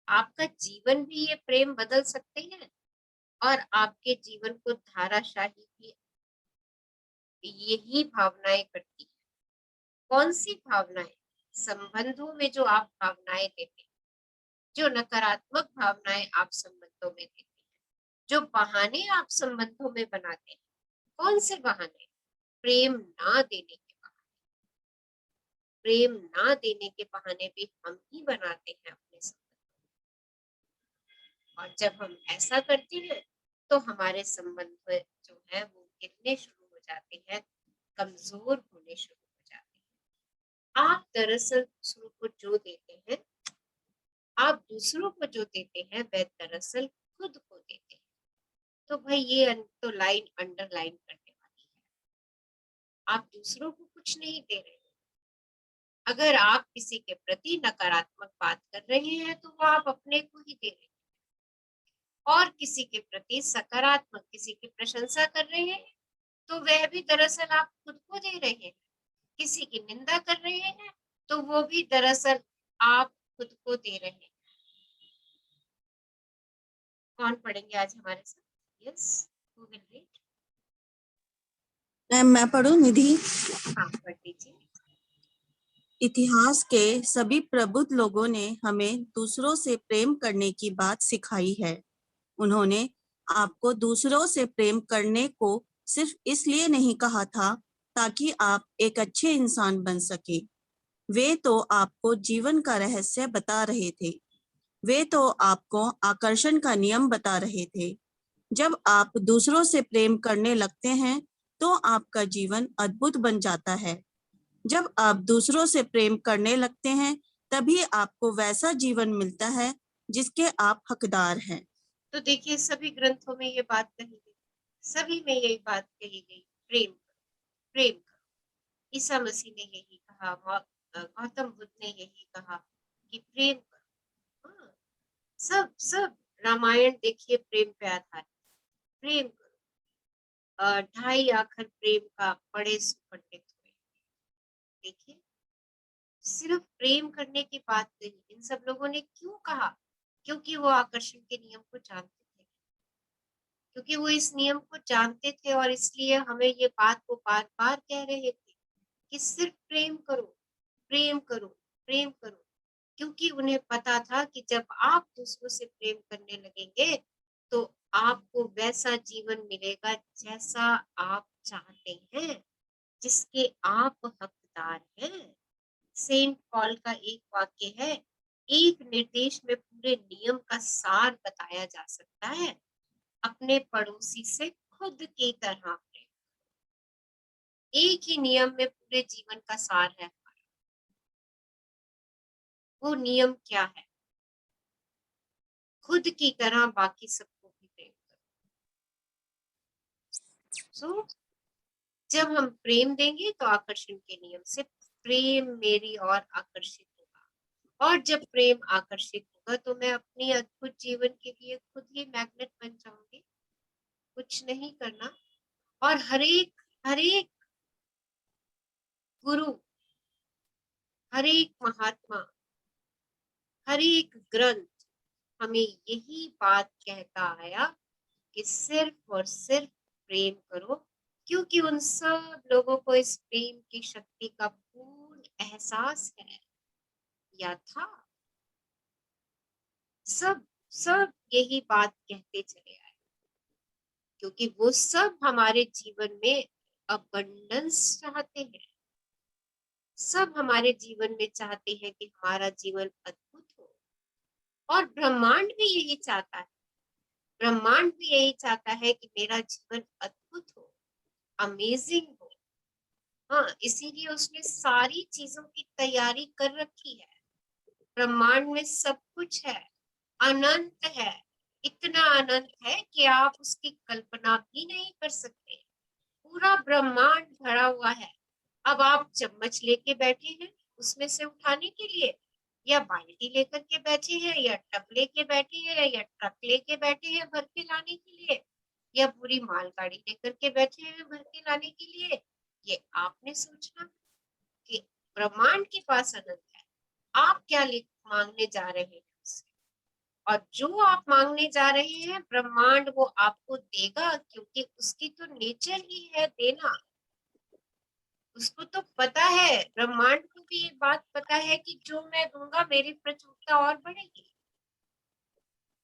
आपका जीवन भी ये प्रेम बदल सकते हैं, और आपके जीवन को धाराशाही भी यही भावनाएं करती है। कौन सी भावनाएं? संबंधों में जो आप भावनाएं देते हैं, जो नकारात्मक भावनाएं आप संबंधों में देते हैं, जो बहाने आप संबंधों में बनाते हैं। कौन से बहाने? प्रेम ना देने के बहाने। प्रेम ना देने के बहाने भी हम ही बनाते हैं अपने संबंध। और जब हम ऐसा करते हैं तो हमारे संबंध जो है वो गिरने शुरू हो जाते हैं, कमजोर होने शुरू हो जाते हैं। आप दरअसल दूसरों को जो देते हैं, वह दरअसल खुद को देते हैं। तो भाई ये तो लाइन अंडरलाइन करने वाली है। आप दूसरों को कुछ नहीं दे रहे हैं। अगर आप किसी के प्रति नकारात्मक बात कर रहे हैं तो वो आप अपने को ही दे रहे हैं, और किसी के प्रति सकारात्मक, किसी की प्रशंसा कर रहे हैं तो वह भी दरअसल आप खुद को दे रहे हैं। किसी की निंदा कर रहे हैं तो वो भी दरअसल आप खुद को दे रहे हैं। कौन पढ़ेंगे आज हमारे साथ? Yes, who will read? मैं पढ़ूं निधि? हाँ, पढ़ दीजिए। इतिहास के सभी प्रबुद्ध लोगों ने हमें दूसरों से प्रेम करने की बात सिखाई है। उन्होंने आपको दूसरों से प्रेम करने को सिर्फ इसलिए नहीं कहा था ताकि आप एक अच्छे इंसान बन सके। वे तो आपको जीवन का रहस्य बता रहे थे। वे तो आपको आकर्षण का नियम बता रहे थे। जब आप दूसरों से प्रेम करने लगते हैं तो आपका जीवन अद्भुत बन जाता है। जब आप दूसरों से प्रेम करने लगते हैं तभी आपको वैसा जीवन मिलता है जिसके आप हकदार हैं। तो देखिए, सभी ग्रंथों में ये बात कही गई, सभी में यही बात कही गई, प्रेम करो, प्रेम करो। ईसा मसीह ने यही कहा, गौतम बुद्ध ने यही कहा कि प्रेम करो। हाँ, सब रामायण देखिए प्रेम पे आधारित, प्रेम करो। 2.5 आखर प्रेम का बड़े सुपंडित हुए। देखिए, सिर्फ प्रेम करने की बात नहीं, इन सब लोगों ने क्यों कहा? क्योंकि वो आकर्षण के नियम को जानते थे, क्योंकि वो इस नियम को जानते थे, और इसलिए हमें ये बात को बार बार कह रहे थे कि सिर्फ प्रेम करो, प्रेम करो, प्रेम करो। क्योंकि उन्हें पता था कि जब आप दूसरों से प्रेम करने लगेंगे तो आपको वैसा जीवन मिलेगा जैसा आप चाहते हैं, जिसके आप हकदार हैं। सेंट पॉल का एक वाक्य है, एक निर्देश में पूरे नियम का सार बताया जा सकता है, अपने पड़ोसी से खुद की तरह प्रेम। एक ही नियम में पूरे जीवन का सार है। वो नियम क्या है? खुद की तरह बाकी सबको भी प्रेम करो। सो जब हम प्रेम देंगे तो आकर्षण के नियम से प्रेम मेरी ओर आकर्षित होगा, और जब प्रेम आकर्षित होगा तो मैं अपनी अद्भुत जीवन के लिए खुद ही मैग्नेट बन जाऊंगी। कुछ नहीं करना, और हर एक गुरु, हर एक महात्मा, हर एक ग्रंथ हमें यही बात कहता आया कि सिर्फ और सिर्फ प्रेम करो, क्योंकि उन सब लोगों को इस प्रेम की शक्ति का पूर्ण एहसास है या था। सब यही बात कहते चले आए, क्योंकि वो सब हमारे जीवन में अबंडेंस चाहते हैं। सब हमारे जीवन में चाहते हैं कि हमारा जीवन अद्भुत हो, और ब्रह्मांड भी यही चाहता है। ब्रह्मांड भी यही चाहता है कि मेरा जीवन अद्भुत हो, अमेजिंग हो। हाँ, इसीलिए उसने सारी चीजों की तैयारी कर रखी है। ब्रह्मांड में सब कुछ है, अनंत है, इतना अनंत है कि आप उसकी कल्पना भी नहीं कर सकते। पूरा ब्रह्मांड भरा हुआ है। अब आप चम्मच लेके बैठे हैं उसमें से उठाने के लिए, या बाल्टी लेकर के बैठे हैं, या टब लेके बैठे हैं, या ट्रक लेके बैठे हैं भर के लाने के लिए, या पूरी मालगाड़ी लेकर के बैठे हैं भर के लाने के लिए, ये आपने सोचना कि ब्रह्मांड के पास अनंत है। आप क्या मांगने जा रहे हैं उससे? और जो आप मांगने जा रहे हैं ब्रह्मांड वो आपको देगा, क्योंकि उसकी तो नेचर ही है देना। उसको तो पता है, ब्रह्मांड को भी ये बात पता है कि जो मैं दूंगा मेरी प्रचुरता और बढ़ेगी।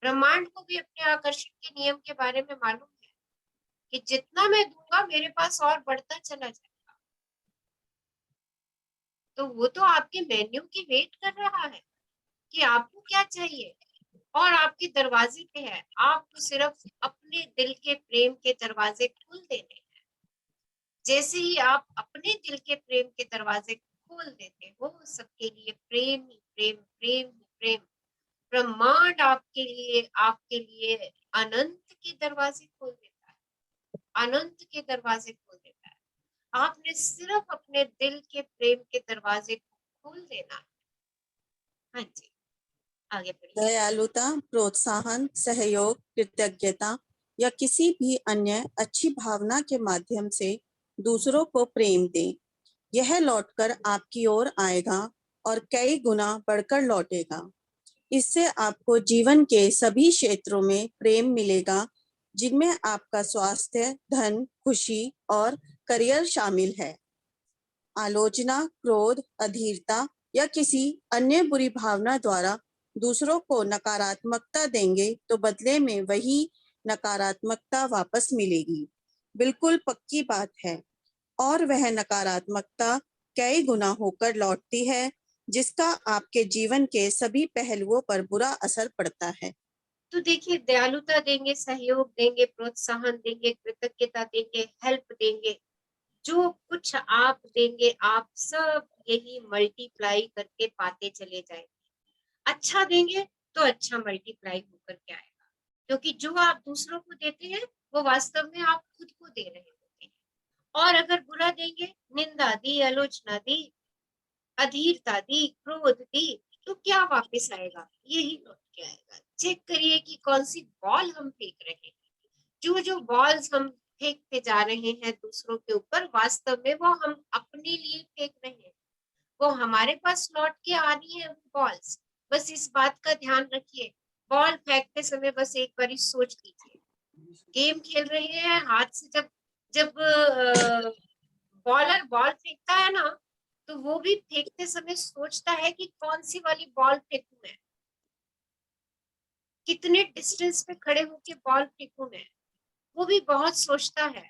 ब्रह्मांड को भी अपने आकर्षण के नियम के बारे में मालूम है कि जितना मैं दूंगा मेरे पास और बढ़ता चला जाएगा। तो वो तो आपके मेन्यू की वेट कर रहा है कि आपको क्या चाहिए, और आपके दरवाजे पे है। आपको सिर्फ अपने दिल के प्रेम के दरवाजे खोल देने हैं। जैसे ही आप अपने दिल के प्रेम के दरवाजे खोल देते हो, सबके लिए प्रेम ही प्रेम, प्रेम ही प्रेम। ब्रह्मांड आपके लिए अनंत के दरवाजे खोल देता है, अनंत के दरवाजे खोल देता है। आपने सिर्फ अपने दिल के प्रेम के दरवाजे को खोल देना है। हाँ जी, आगे बढ़िए। दयालुता, प्रोत्साहन, सहयोग, कृतज्ञता या किसी भी अन्य अच्छी भावना के माध्यम से दूसरों को प्रेम दें। यह लौटकर आपकी ओर आएगा और कई गुना बढ़कर लौटेगा। इससे आपको जीवन के सभी क्षेत्रों में प्रेम मिलेगा, जिनमें आपका स्वास्थ्य, धन, खुशी और करियर शामिल है। आलोचना, क्रोध, अधीरता या किसी अन्य बुरी भावना द्वारा दूसरों को नकारात्मकता देंगे तो बदले में वही नकारात्मकता वापस मिलेगी। बिल्कुल पक्की बात है, और वह नकारात्मकता कई गुना होकर लौटती है, जिसका आपके जीवन के सभी पहलुओं पर बुरा असर पड़ता है। तो देखिए, दयालुता देंगे, सहयोग देंगे, प्रोत्साहन देंगे, कृतज्ञता देंगे, हेल्प देंगे, जो कुछ आप देंगे आप सब यही मल्टीप्लाई करके पाते चले जाएंगे। अच्छा देंगे तो अच्छा मल्टीप्लाई होकर के आएगा, क्योंकि जो आप दूसरों को देते हैं वो वास्तव में आप खुद को दे रहे होते हैं। और अगर बुरा देंगे, निंदा दी, आलोचना दी, अधीरता दी, क्रोध दी, तो क्या वापस आएगा? यही लौट के आएगा। चेक करिए कि कौन सी बॉल हम फेंक रहे हैं। जो बॉल्स हम फेंकते जा रहे हैं दूसरों के ऊपर, वास्तव में वो हम अपने लिए फेंक रहे हैं। वो हमारे पास लौट के आनी है वो बॉल्स। बस इस बात का ध्यान रखिए। बॉल फेंकते समय बस एक बार सोच लीजिए, गेम खेल रहे हैं हाथ से, जब जब बॉलर बॉल फेंकता है ना, तो वो भी फेंकते समय सोचता है कि कौन सी वाली बॉल फेंकूं मैं, कितने डिस्टेंस पे खड़े होके बॉल फेंकूं मैं, वो भी बहुत सोचता है।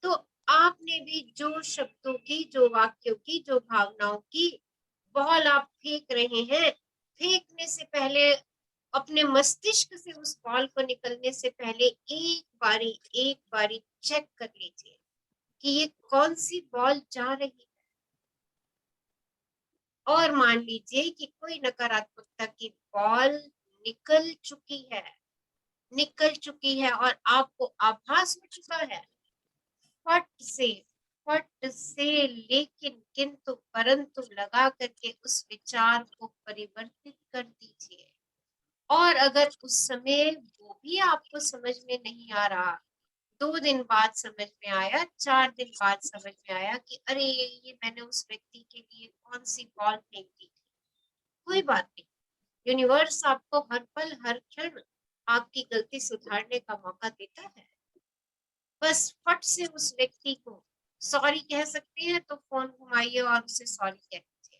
तो आपने भी जो शब्दों की, जो वाक्यों की, जो भावनाओं की बॉल आप फेंक रहे हैं, फेंकने से पहले अपने मस्तिष्क से उस बॉल को निकलने से पहले एक बारी चेक कर लीजिए कि ये कौन सी बॉल जा रही है। और मान लीजिए कि कोई नकारात्मकता की बॉल निकल चुकी है और आपको आभास हो चुका है, फट से लेकिन किंतु परंतु लगा करके उस विचार को परिवर्तित कर दीजिए। और अगर उस समय वो भी आपको समझ में नहीं आ रहा, 2 दिन बाद समझ में आया, 4 दिन बाद समझ में आया कि अरे ये मैंने उस व्यक्ति के लिए कौन सी बॉल फेंक दी थी, कोई बात नहीं। यूनिवर्स आपको हर पल हर क्षण आपकी गलती सुधारने का मौका देता है। बस फट से उस व्यक्ति को सॉरी कह सकते हैं तो फोन घुमाइए और उसे सॉरी कह दीजिए।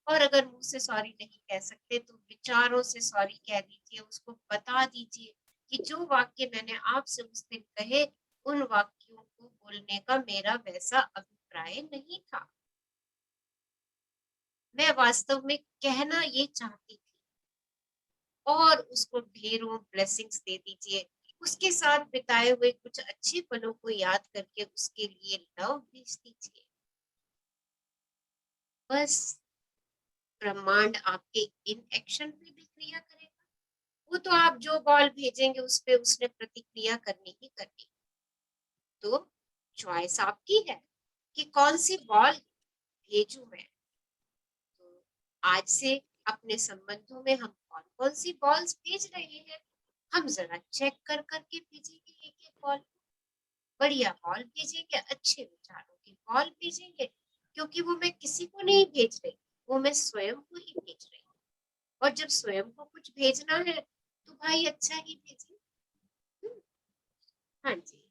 और अगर मुंह से सॉरी नहीं कह सकते तो विचारों से सॉरी कह दीजिए। उसको बता दीजिए कि जो वाक्य मैंने आपसे उस दिन कहे, उन वाक्यों को बोलने का मेरा वैसा अभिप्राय नहीं था, मैं वास्तव में कहना ये चाहती थी। और उसको ढेरों ब्लेसिंग्स दे दीजिए। उसके साथ बिताए हुए कुछ अच्छे पलों को याद करके उसके लिए लव भेज दीजिए। बस ब्रह्मांड आपके इन एक्शन पे भी क्रिया करेगा। वो तो आप जो बॉल भेजेंगे उस पे उसने प्रतिक्रिया करनी ही करनी। तो चॉइस आपकी है कि कौन सी बॉल भेजूं मैं। तो आज से अपने संबंधों में हम कौन कौन सी बॉल्स भेज रहे हैं, हम जरा चेक कर करके भेजेंगे। एक एक बॉल बढ़िया बॉल भेजेंगे, अच्छे विचारों की बॉल भेजेंगे, क्योंकि वो मैं किसी को नहीं भेज रही, वो मैं स्वयं को ही भेज रही हूँ। और जब स्वयं को कुछ भेजना है तो भाई अच्छा ही भेजिए। हाँ जी,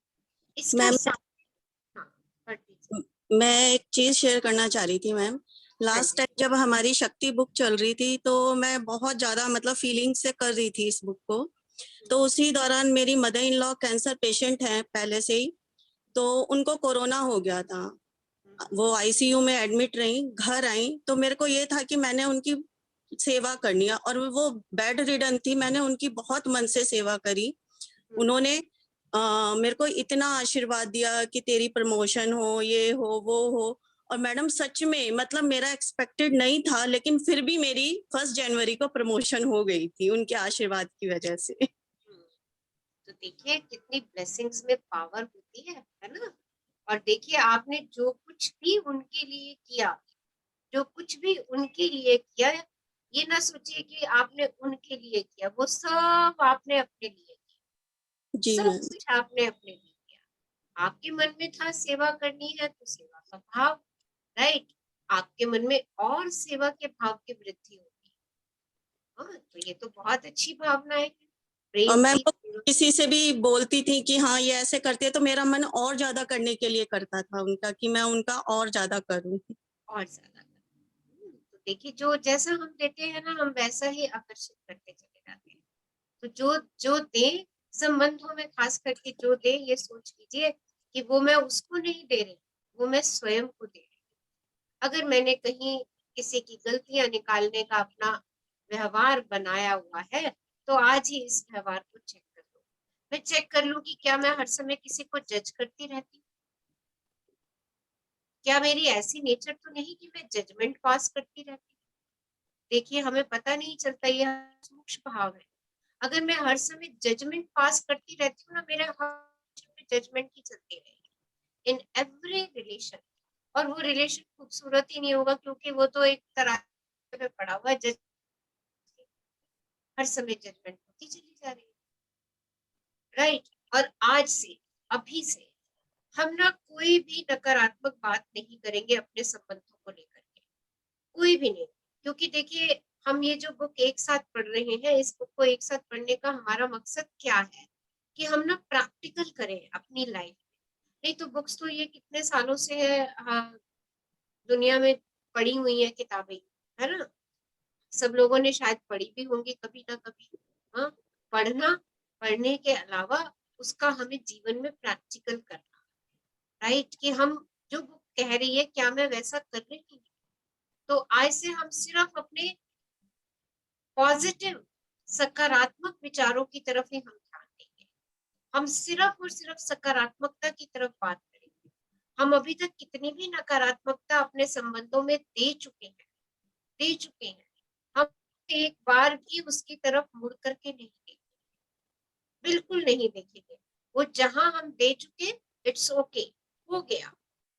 इसका मैम हाँ, पढ़ लीजिए। मैं एक चीज शेयर करना चाह रही थी मैम। लास्ट हाँ टाइम जब हमारी शक्ति बुक चल रही थी तो मैं बहुत ज्यादा मतलब फीलिंग से कर रही थी इस बुक को। तो उसी दौरान मेरी mother in law cancer patient हैं पहले से ही, तो उनको कोरोना हो गया था। वो आईसीयू में एडमिट रही, घर आई तो मेरे को ये था कि मैंने उनकी सेवा करनी है, और वो बेड रिडन थी। मैंने उनकी बहुत मन से सेवा करी। उन्होंने मेरे को इतना आशीर्वाद दिया कि तेरी प्रमोशन हो, ये हो, वो हो। और मैडम सच में मतलब मेरा एक्सपेक्टेड नहीं था, लेकिन फिर भी मेरी 1 जनवरी को प्रमोशन हो गई थी उनके आशीर्वाद की वजह से। तो देखिए कितनी ब्लेसिंग्स में पावर होती है ना। और देखिए आपने जो कुछ भी उनके लिए किया, जो कुछ भी उनके लिए किया, ये ना सोचिए कि आपने उनके लिए किया, वो सब आपने अपने लिए किया, जी सब मैम। कुछ आपने अपने लिए किया। आपके मन में था सेवा करनी है तो सेवा का भाव, राइट, आपके मन में और सेवा के भाव की वृद्धि होगी। हाँ, तो ये तो बहुत अच्छी भावना है, और प्रेम मैं की वो सेवा। किसी से भी बोलती थी कि हाँ ये ऐसे करती है, तो मेरा मन और ज्यादा करने के लिए करता था उनका, कि मैं उनका और ज्यादा करूं। और ज्यादा तो देखिए जो जैसा हम देते हैं ना, हम वैसा ही आकर्षित करते चले जाते हैं। तो जो जो दे संबंधों में, खास करके जो दे, ये सोच लीजिए कि वो मैं उसको नहीं दे रही, वो मैं स्वयं को दे रही। अगर मैंने कहीं किसी की गलतियां निकालने का अपना व्यवहार बनाया हुआ है, तो आज ही इस व्यवहार को चेक कर लो। मैं चेक कर लूं कि क्या मैं हर समय किसी को जज करती रहती हूँ। क्या मेरी ऐसी नेचर तो नहीं कि मैं जजमेंट पास करती रहती हूँ। देखिए हमें पता नहीं चलता, ये सूक्ष्म भाव है। अगर मैं हर समय जजमेंट पास करती रहती हूँ ना, मेरे हर जजमेंट ही चलती रहेगी इन एवरी रिलेशन। और वो रिलेशन खूबसूरत ही नहीं होगा, क्योंकि वो तो एक तरह पे पड़ा हुआ है, हर समय जजमेंट होती चली जा रही है, राइट। और आज से, अभी से हम ना कोई भी नकारात्मक बात नहीं करेंगे अपने संबंधों को लेकर के, कोई भी नहीं। क्योंकि देखिए, हम ये जो बुक एक साथ पढ़ रहे हैं, इस बुक को एक साथ पढ़ने का हमारा मकसद क्या है कि हम ना प्रैक्टिकल करें अपनी लाइफ में। नहीं तो बुक्स तो ये कितने सालों से है, दुनिया में पढ़ी हुई है किताबें, है ना, सब लोगों ने शायद पढ़ी भी होंगी कभी ना कभी। हाँ, पढ़ने के अलावा उसका हमें जीवन में प्रैक्टिकल करना, राइट, कि हम जो बुक कह रही है क्या मैं वैसा कर रही हूँ। तो आज से हम सिर्फ अपने पॉजिटिव, सकारात्मक विचारों की तरफ ही हम ध्यान देंगे। हम सिर्फ और सिर्फ सकारात्मकता की तरफ बात करेंगे। हम अभी तक कितनी भी नकारात्मकता अपने संबंधों में दे चुके हैं, हम एक बार भी उसकी तरफ मुड़ करके नहीं देखेंगे, बिल्कुल नहीं देखेंगे। वो जहां हम दे चुके, इट्स ओके, हो गया,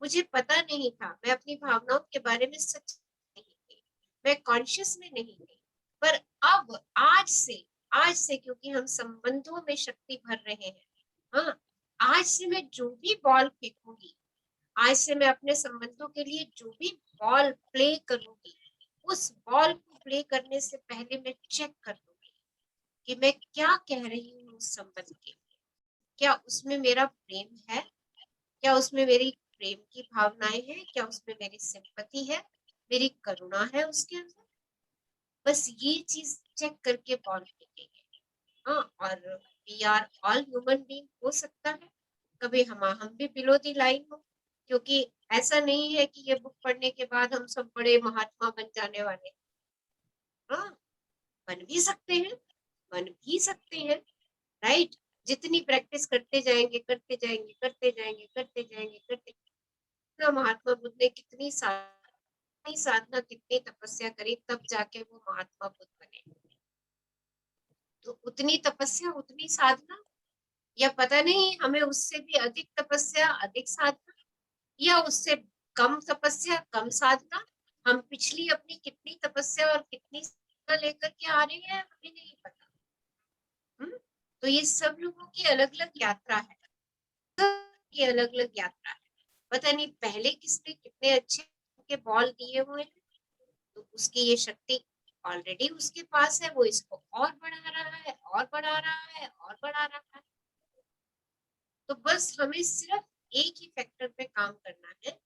मुझे पता नहीं था, मैं अपनी भावनाओं के बारे में सच नहीं थी, मैं कॉन्शियस में नहीं थी। पर अब आज से क्योंकि हम संबंधों में शक्ति भर रहे हैं, हाँ, आज से मैं जो भी बॉल फेंकूंगी, आज से मैं अपने संबंधों के लिए जो भी बॉल प्ले करूंगी, उस बॉल को प्ले करने से पहले मैं चेक कर लूंगी कि मैं क्या कह रही हूँ उस संबंध के लिए। क्या उसमें मेरा प्रेम है, क्या उसमें मेरी प्रेम की भावनाएं हैं, क्या उसमें मेरी सिंपैथी है, मेरी करुणा है उसके अंदर। बस ये चीज चेक करके बॉल फेंकेंगे। हाँ, और we are all human being, हो सकता है कभी हम भी बिलो दी लाइन हो, क्योंकि ऐसा नहीं है कि ये बुक पढ़ने के बाद हम सब बड़े महात्मा बन जाने वाले। हाँ, बन भी सकते हैं, राइट। जितनी प्रैक्टिस करते जाएंगे, इतना महात्मा बुद्ध ने कितनी साधना, कितनी तपस्या करी, तब जाके वो महात्मा बुद्ध बने। तो उतनी तपस्या, उतनी साधना, या पता नहीं हमें उससे भी अधिक तपस्या, अधिक साधना, या उससे कम तपस्या, कम साधना, हम पिछली अपनी कितनी तपस्या और कितनी साधना लेकर के आ रहे हैं, हमें नहीं पता। तो ये सब लोगों की अलग अलग यात्रा है, सबकी अलग अलग यात्रा है। पता नहीं पहले किसने कितने अच्छे के बॉल दिए हुए हैं, तो उसकी ये शक्ति ऑलरेडी उसके पास है, वो इसको और बढ़ा रहा है, और बढ़ा रहा है, और बढ़ा रहा है। तो बस हमें सिर्फ एक ही फैक्टर पे काम करना है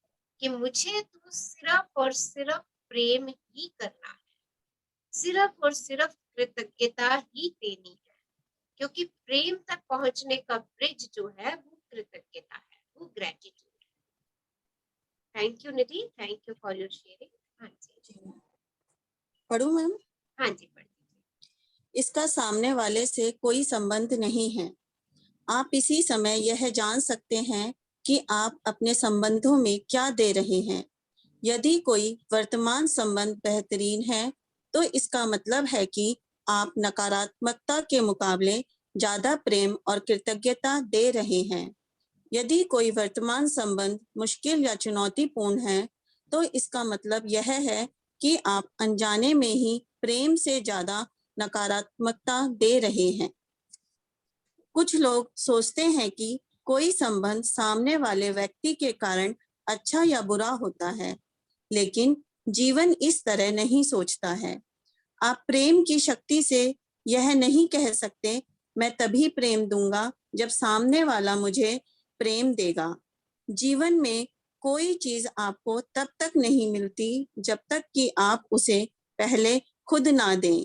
कि मुझे तो सिर्फ और सिर्फ प्रेम ही करना है, सिर्फ और सिर्फ कृतज्ञता ही देनी है, क्योंकि प्रेम तक पहुंचने का ब्रिज जो है वो कृतज्ञता है, वो ग्रेटिट्यूड है। Thank you Nidhi, thank you for your sharing. हाँ जी, पढ़ूं मैम? हाँ जी, पढ़िए। इसका सामने वाले से कोई संबंध नहीं है। आप इसी समय यह जान सकते हैं कि आप अपने संबंधों में क्या दे रहे हैं। यदि कोई वर्तमान संबंध बेहतरीन है, तो इसका मतलब है कि आप नकारात्मकता के मुकाबले ज्यादा प्रेम और कृतज्ञता दे रहे हैं। यदि कोई वर्तमान संबंध मुश्किल या चुनौतीपूर्ण है, तो इसका मतलब यह है कि आप अनजाने में ही प्रेम से ज्यादा नकारात्मकता दे रहे हैं। कुछ लोग सोचते हैं कि कोई संबंध सामने वाले व्यक्ति के कारण अच्छा या बुरा होता है, लेकिन जीवन इस तरह नहीं सोचता है। आप प्रेम की शक्ति से यह नहीं कह सकते, मैं तभी प्रेम दूंगा जब सामने वाला मुझे प्रेम देगा। जीवन में कोई चीज आपको तब तक नहीं मिलती जब तक कि आप उसे पहले खुद ना दें।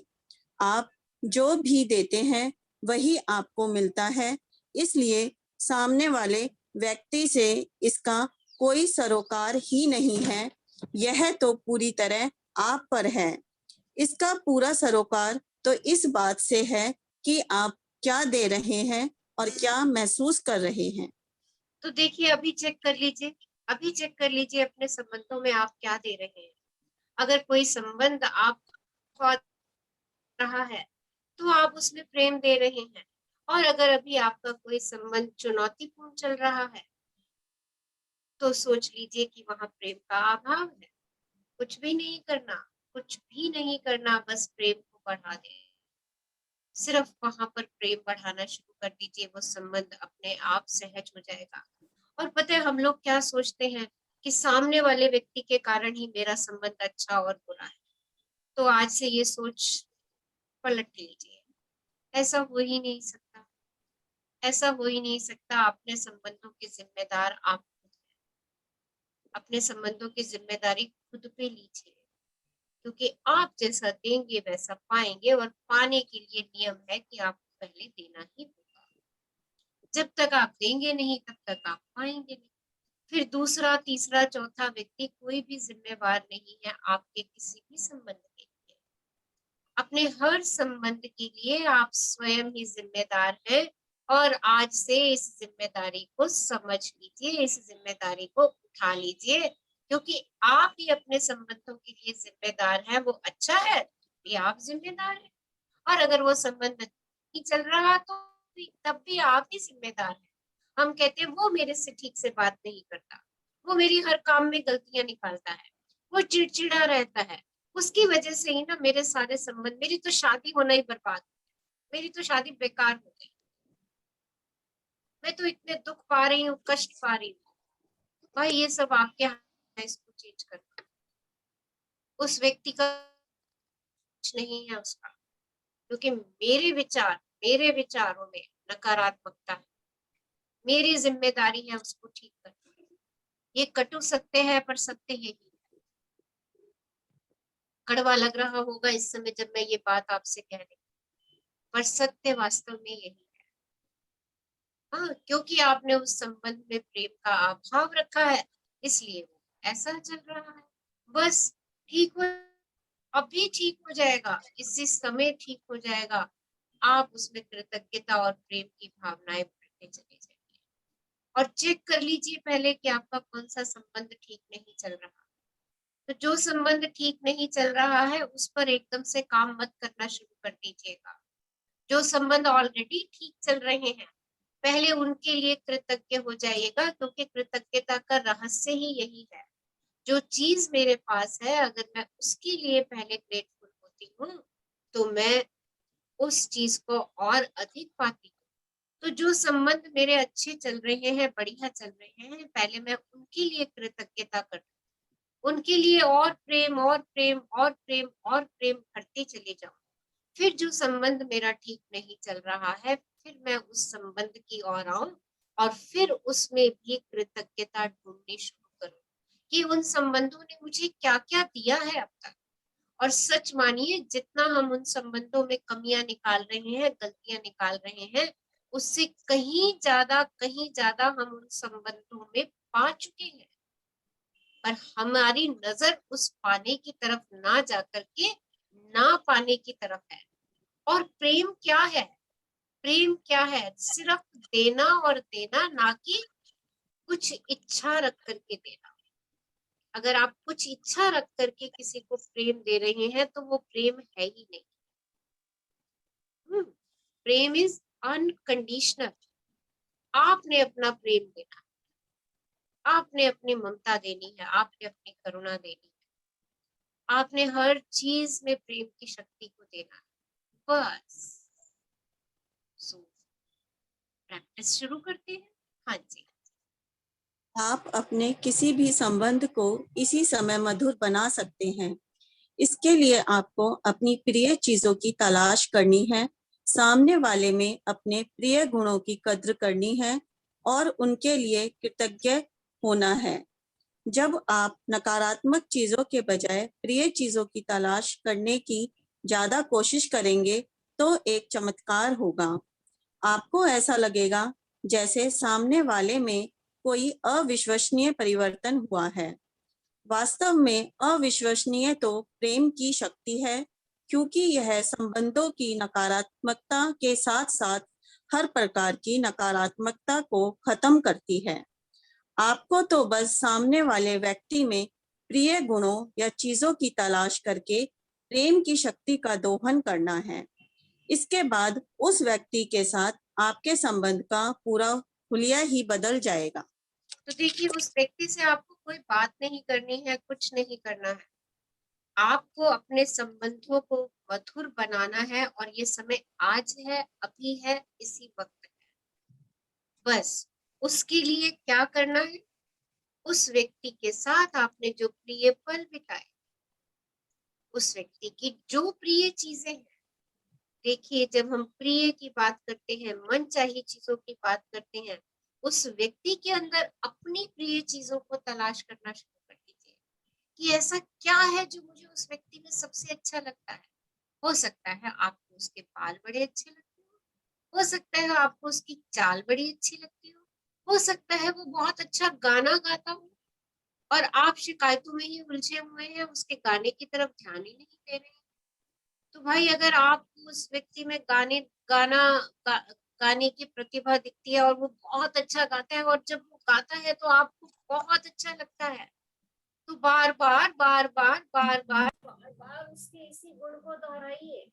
आप जो भी देते हैं वही आपको मिलता है, इसलिए सामने वाले व्यक्ति से इसका कोई सरोकार ही नहीं है। यह तो पूरी तरह आप पर है। इसका पूरा सरोकार तो इस बात से है कि आप क्या दे रहे हैं और क्या महसूस कर रहे हैं। तो देखिए, अभी चेक कर लीजिए अपने संबंधों में आप क्या दे रहे हैं। अगर कोई संबंध आप रहा है तो आप उसमें प्रेम दे रहे हैं, और अगर अभी आपका कोई संबंध चुनौतीपूर्ण चल रहा है तो सोच लीजिए कि वहां प्रेम का अभाव है। कुछ भी नहीं करना, कुछ भी नहीं करना, बस प्रेम को बढ़ा दे। सिर्फ वहां पर प्रेम बढ़ाना शुरू कर दीजिए, वो संबंध अपने आप सहज हो जाएगा। और पता है हम लोग क्या सोचते हैं कि सामने वाले व्यक्ति के कारण ही मेरा संबंध अच्छा और बुरा है। तो आज से ये सोच पलट लीजिए, ऐसा हो ही नहीं सकता, ऐसा हो ही नहीं सकता। अपने संबंधों के जिम्मेदार आप खुद हैं। अपने संबंधों की जिम्मेदारी खुद पे लीजिए, क्योंकि आप जैसा देंगे वैसा पाएंगे, और पाने के लिए नियम है कि आपको पहले देना ही होगा। जब तक आप देंगे नहीं तब तक आप पाएंगे नहीं। फिर दूसरा, तीसरा, चौथा व्यक्ति कोई भी जिम्मेवार नहीं है आपके किसी भी संबंध के लिए। अपने हर संबंध के लिए आप स्वयं ही जिम्मेदार हैं। और आज से इस जिम्मेदारी को समझ लीजिए, इस जिम्मेदारी को उठा लीजिए, क्योंकि आप ही अपने संबंधों के लिए जिम्मेदार हैं। वो अच्छा है भी आप जिम्मेदार हैं, और अगर वो संबंध नहीं चल रहा तो तब भी आप ही जिम्मेदार हैं। हम कहते हैं वो मेरे से ठीक से बात नहीं करता, वो मेरी हर काम में गलतियां निकालता है, वो चिड़चिड़ा रहता है, उसकी वजह से ही ना मेरे सारे संबंध, मेरी तो शादी होना ही बर्बाद हो गई, मेरी तो शादी बेकार हो गई, मैं तो इतने दुख पा रही हूँ, कष्ट पा रही हूँ। भाई ये सब आपके हाथ है इसको चेंज करना। उस व्यक्ति का कुछ नहीं है उसका, क्योंकि मेरे विचारों में नकारात्मकता है। मेरी जिम्मेदारी है उसको ठीक करना। ये कटु सत्य है पर सत्य यही है। कड़वा लग रहा होगा इस समय जब मैं ये बात आपसे कह रही हूँ, पर सत्य वास्तव में यही है। हाँ, क्योंकि आपने उस संबंध में प्रेम का अभाव रखा है, इसलिए वो ऐसा चल रहा है। बस ठीक हो, अभी ठीक हो जाएगा, इसी समय ठीक हो जाएगा। आप उसमें कृतज्ञता और प्रेम की भावनाएं बढ़ते चले जाएंगे। और चेक कर लीजिए पहले कि आपका कौन सा संबंध ठीक नहीं चल रहा। तो जो संबंध ठीक नहीं चल रहा है उस पर एकदम से काम मत करना शुरू कर दीजिएगा। जो संबंध ऑलरेडी ठीक चल रहे हैं पहले उनके लिए कृतज्ञ हो जाइएगा, क्योंकि कृतज्ञता का रहस्य ही यही है। जो चीज मेरे पास है अगर मैं उसके लिए पहले ग्रेटफुल होती हूँ तो मैं उस चीज को और अधिक पाती हूँ। तो जो संबंध मेरे अच्छे चल रहे हैं, बढ़िया चल रहे हैं, पहले मैं उनके लिए कृतज्ञता करती हूँ, उनके लिए और प्रेम और प्रेम और प्रेम और प्रेम करते चले जाऊं। फिर जो संबंध मेरा ठीक नहीं चल रहा है फिर मैं उस संबंध की ओर आऊं और फिर उसमें भी कृतज्ञता ढूंढनी शुरू करूं कि उन संबंधों ने मुझे क्या क्या दिया है अब तक। और सच मानिए जितना हम उन संबंधों में कमियां निकाल रहे हैं, गलतियां निकाल रहे हैं, उससे कहीं ज्यादा हम उन संबंधों में पा चुके हैं। पर हमारी नजर उस पाने की तरफ ना जाकर के ना पाने की तरफ है। और प्रेम क्या है? प्रेम क्या है? सिर्फ देना और देना, ना कि कुछ इच्छा रख करके देना। अगर आप कुछ इच्छा रख करके किसी को प्रेम दे रहे हैं तो वो प्रेम है ही नहीं। प्रेम इज अनकंडीशनल। आपने अपना प्रेम देना, आपने अपनी ममता देनी है, आपने अपनी करुणा देनी है, आपने हर चीज में प्रेम की शक्ति को देना है। बस प्रैक्टिस शुरू करते हैं। हाँ जी। आप अपने किसी भी संबंध को इसी समय मधुर बना सकते हैं। इसके लिए आपको अपनी प्रिय चीजों की तलाश करनी है, सामने वाले में अपने प्रिय गुणों की कद्र करनी है और उनके लिए कृतज्ञ होना है। जब आप नकारात्मक चीजों के बजाय प्रिय चीजों की तलाश करने की ज्यादा कोशिश करेंगे तो एक चमत्कार होगा। आपको ऐसा लगेगा जैसे सामने वाले में कोई अविश्वसनीय परिवर्तन हुआ है। वास्तव में अविश्वसनीय तो प्रेम की शक्ति है, क्योंकि यह संबंधों की नकारात्मकता के साथ साथ हर प्रकार की नकारात्मकता को खत्म करती है। आपको तो बस सामने वाले व्यक्ति में प्रिय गुणों या चीजों की तलाश करके प्रेम की शक्ति का दोहन करना है। इसके बाद उस व्यक्ति के साथ आपके संबंध का पूरा हुलिया ही बदल जाएगा। तो देखिए, उस व्यक्ति से आपको कोई बात नहीं करनी है, कुछ नहीं करना है। आपको अपने संबंधों को मधुर बनाना है और ये समय आज है, अभी है, इसी वक्त है। बस उसके लिए क्या करना है? उस व्यक्ति के साथ आपने जो प्रिय पल बिताए, उस व्यक्ति की जो प्रिय चीजें हैं, देखिए जब हम प्रिय की बात करते हैं, मनचाही चीजों की बात करते हैं, उस व्यक्ति के अंदर अपनी प्रिय चीजों को तलाश करना शुरू कर दीजिए कि ऐसा क्या है जो मुझे उस व्यक्ति में सबसे अच्छा लगता है। हो सकता है आपको उसके बाल बड़े अच्छे लगते हो सकता है आपको उसकी चाल बड़ी अच्छी लगती हो सकता है वो बहुत अच्छा गाना गाता हो और आप शिकायतों में ही उलझे हुए हैं, उसके गाने की तरफ ध्यान ही नहीं दे रहे हैं। तो भाई अगर आपको उस व्यक्ति में गाने की प्रतिभा दिखती है और वो बहुत अच्छा गाता है और जब वो गाता है तो आपको बहुत अच्छा लगता है, तो बार बार बार बार बार बार बार बार उसके इसी गुण को दोहराइए।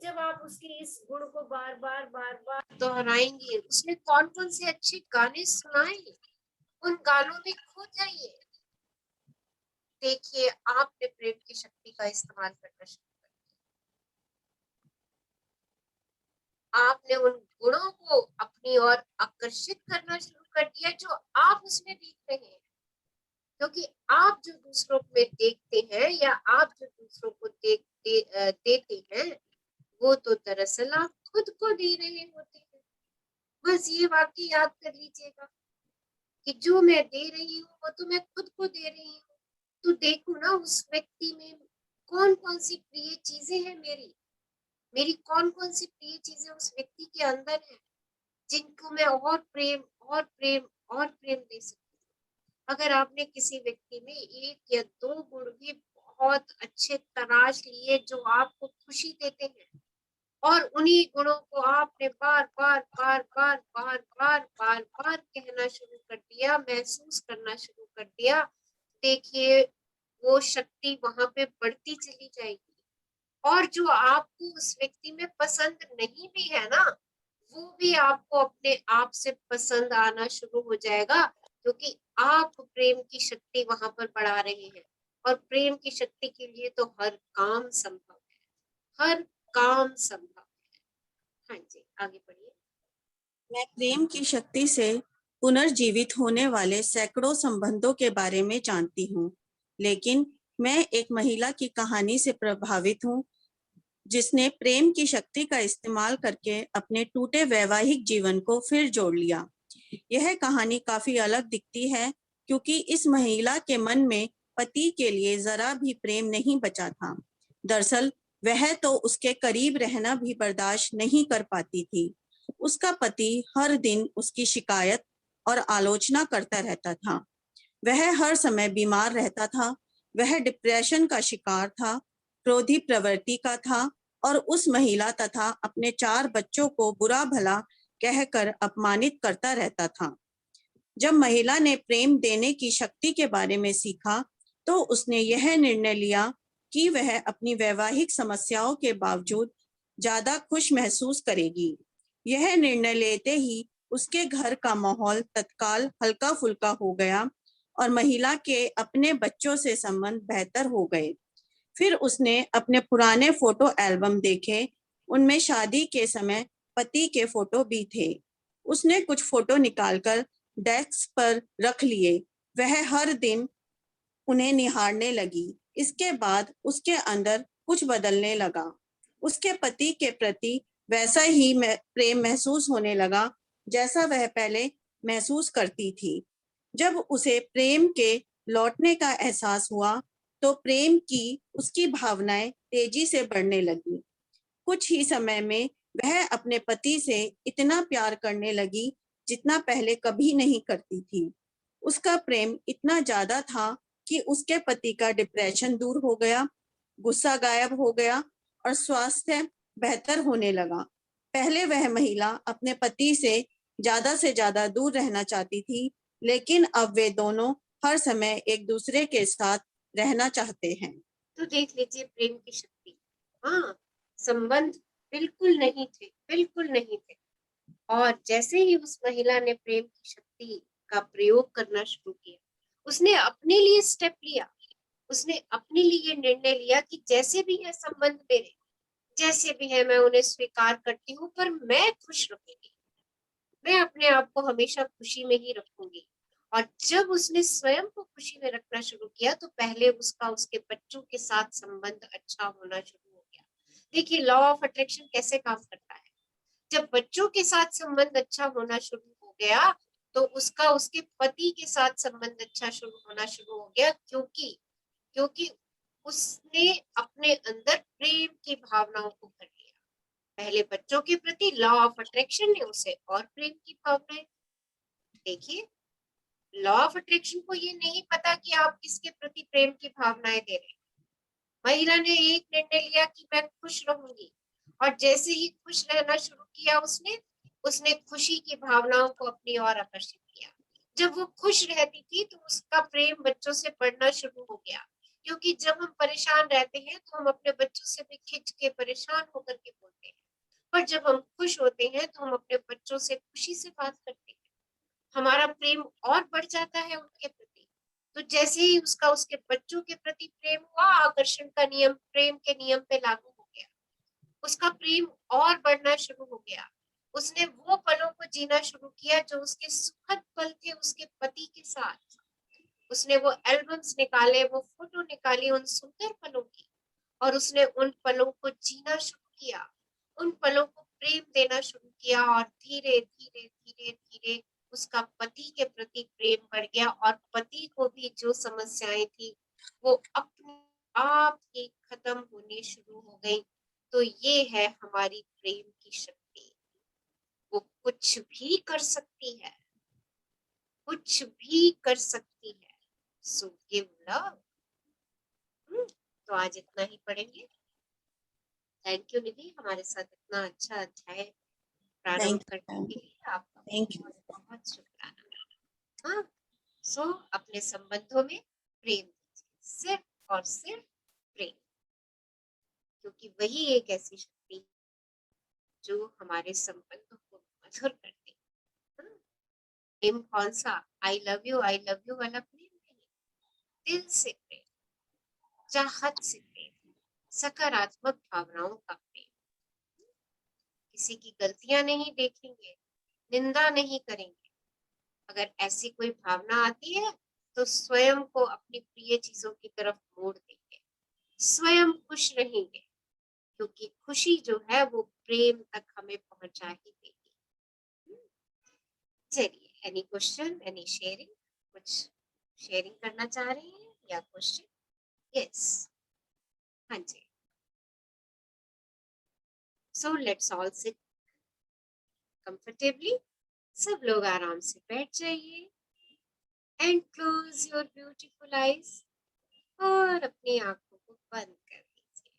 जब आप उसके इस गुण को बार बार दोहराएंगे, उसमें कौन कौन से अच्छे गाने सुनाए, उन गानों में खो जाइए। देखिए आपने प्रेम की शक्ति का इस्तेमाल करना शुरू कर दिया। आपने उन गुणों को अपनी ओर आकर्षित करना शुरू कर दिया जो आप उसमें देख रहे हैं। क्योंकि आप जो दूसरों में देखते हैं या आप जो दूसरों को देते हैं, वो तो दरअसल आप खुद को दे रहे होते हैं। बस ये वाक्य याद कर लीजिएगा कि जो मैं दे रही हूँ वो तो मैं खुद को दे रही हूँ। तो देखो ना उस व्यक्ति में कौन कौन सी प्रिय चीजें हैं, मेरी कौन कौन सी प्रिय चीजें उस व्यक्ति के अंदर है जिनको मैं और प्रेम और प्रेम और प्रेम दे सकती हूँ। अगर आपने किसी व्यक्ति में एक या दो गुण भी बहुत अच्छे तराश लिए जो आपको खुशी देते हैं और उन्हीं गुणों को आपने बार बार बार बार बार बार बार बार कहना शुरू कर दिया, महसूस करना शुरू कर दिया, देखिए वो शक्ति वहां पे बढ़ती चली जाएगी। और जो आपको उस व्यक्ति में पसंद नहीं भी है ना, वो भी आपको अपने आप से पसंद आना शुरू हो जाएगा, क्योंकि आप प्रेम की शक्ति वहां पर बढ़ा रहे हैं। और प्रेम की शक्ति के लिए तो हर काम संभव है, हर काम संभव है। हाँ जी, आगे बढ़िए। मैं प्रेम की शक्ति से पुनर्जीवित होने वाले सैकड़ों संबंधों के बारे में जानती हूँ, लेकिन मैं एक महिला की कहानी से प्रभावित हूँ जिसने प्रेम की शक्ति का इस्तेमाल करके अपने टूटे वैवाहिक जीवन को फिर जोड़ लिया। यह कहानी काफी अलग दिखती है क्योंकि इस महिला के मन में पति के लिए जरा भी प्रेम नहीं बचा था। दरअसल वह तो उसके करीब रहना भी बर्दाश्त नहीं कर पाती थी। उसका पति हर दिन उसकी शिकायत और आलोचना करता रहता था। वह हर समय बीमार रहता था, वह डिप्रेशन का शिकार था, क्रोधी प्रवृत्ति का था और उस महिला तथा अपने 4 बच्चों को बुरा भला कहकर अपमानित करता रहता था। जब महिला ने प्रेम देने की शक्ति के बारे में सीखा तो उसने यह निर्णय लिया कि वह अपनी वैवाहिक समस्याओं के बावजूद ज्यादा खुश महसूस करेगी। यह निर्णय लेते ही उसके घर का माहौल तत्काल हल्का फुल्का हो गया और महिला के अपने बच्चों से संबंध बेहतर हो गए। फिर उसने अपने पुराने फोटो एल्बम देखे, उनमें शादी के समय पति के फोटो भी थे। उसने कुछ फोटो निकालकर डेस्क पर रख लिए। वह हर दिन उन्हें निहारने लगी। इसके बाद उसके अंदर कुछ बदलने लगा। उसके पति के प्रति वैसा ही प्रेम महसूस होने लगा जैसा वह पहले महसूस करती थी। जब उसे प्रेम के लौटने का एहसास हुआ तो प्रेम की उसकी भावनाएं तेजी से बढ़ने लगी। कुछ ही समय में वह अपने पति से इतना प्यार करने लगी जितना पहले कभी नहीं करती थी। उसका प्रेम इतना ज्यादा था कि उसके पति का डिप्रेशन दूर हो गया, गुस्सा गायब हो गया और स्वास्थ्य बेहतर होने लगा। पहले वह महिला अपने पति से ज्यादा दूर रहना चाहती थी, लेकिन अब वे दोनों हर समय एक दूसरे के साथ रहना चाहते हैं। तो देख लीजिए प्रेम की शक्ति। हाँ, संबंध बिल्कुल नहीं थे, बिल्कुल नहीं थे। और जैसे ही उस महिला ने प्रेम की शक्ति का प्रयोग करना शुरू किया, उसने अपने लिए स्टेप लिया, उसने अपने लिए निर्णय लिया कि जैसे भी है संबंध मेरे, जैसे भी है मैं उन्हें स्वीकार करती हूँ, पर मैं खुश रहूंगी, मैं अपने आप को हमेशा खुशी में ही रखूंगी। और जब उसने स्वयं को खुशी में रखना शुरू किया, तो पहले उसका उसके बच्चों के साथ संबंध अच्छा होना शुरू हो गया। देखिए लॉ ऑफ अट्रैक्शन कैसे काम करता है। जब बच्चों के साथ संबंध अच्छा होना शुरू हो गया, तो उसका उसके पति के साथ संबंध अच्छा शुरू होना शुरू हो गया, क्योंकि क्योंकि उसने अपने अंदर प्रेम की भावनाओं को भर लिया। पहले बच्चों के प्रति लॉ ऑफ अट्रैक्शन ने उसे और प्रेम की भावनाएं। देखिए लॉ ऑफ अट्रैक्शन को ये नहीं पता कि आप किसके प्रति प्रेम की भावनाएं दे रहे हैं। महिला ने एक निर्णय लिया कि मैं खुश रहूंगी, और जैसे ही खुश रहना शुरू किया उसने उसने खुशी की भावनाओं को अपनी ओर आकर्षित किया। जब वो खुश रहती थी तो उसका प्रेम बच्चों से बढ़ना शुरू हो गया, क्योंकि जब हम परेशान रहते हैं तो हम अपने बच्चों से भी खिंच के परेशान होकर के बोलते हैं, पर जब हम खुश होते हैं तो हम अपने बच्चों से खुशी से बात करते हैं, हमारा प्रेम और बढ़ जाता है उनके प्रति। तो जैसे ही उसका उसके बच्चों के प्रति प्रेम हुआ, आकर्षण का नियम प्रेम के नियम पे लागू हो गया, उसका प्रेम और बढ़ना शुरू हो गया। उसने वो पलों को जीना शुरू किया जो उसके सुखद पल थे उसके पति के साथ। उसने वो एल्बम्स निकाले, वो फोटो निकाली उन सुंदर पलों की, और उसने उन पलों को जीना शुरू किया, उन पलों को प्रेम देना शुरू किया, और धीरे धीरे धीरे धीरे उसका पति के प्रति प्रेम बढ़ गया, और पति को भी जो समस्याएं थी वो अपने आप ही खत्म होनी शुरू हो गई। तो ये है हमारी प्रेम की शक्ति, वो कुछ भी कर सकती है, कुछ भी कर सकती है। So give love. तो आज इतना ही पढ़ेंगे। थैंक यू निधि, हमारे साथ इतना अच्छा अध्याय प्रारंभ थैंक करने यू। के लिए आपका थैंक यू। बहुत बहुत शुक्राना। हाँ, सो अपने संबंधों में प्रेम दीजिए, सिर्फ और सिर्फ प्रेम, क्योंकि वही एक ऐसी शक्ति है जो हमारे संबंधों को मधुर करती है। हाँ, प्रेम कौन सा आई लव यू वाला प्रेम नहीं, दिल से प्रेम, चाहत से प्रेम, सकारात्मक भावनाओं का प्रेम। किसी की गलतियां नहीं देखेंगे, निंदा नहीं करेंगे। अगर ऐसी कोई भावना आती है तो स्वयं को अपनी प्रिय चीजों की तरफ मोड़ देंगे, स्वयं खुश रहेंगे, क्योंकि खुशी जो है वो प्रेम तक हमें पहुंचा ही देगी। चलिए, एनी क्वेश्चन, एनी शेयरिंग, कुछ शेयरिंग करना चाह रहे हैं या क्वेश्चन? यस, हाँ जी। So let's all sit comfortably. सब लोग आराम से बैठ जाइए and close your beautiful eyes, और अपनी आंखों को बंद कर दीजिए।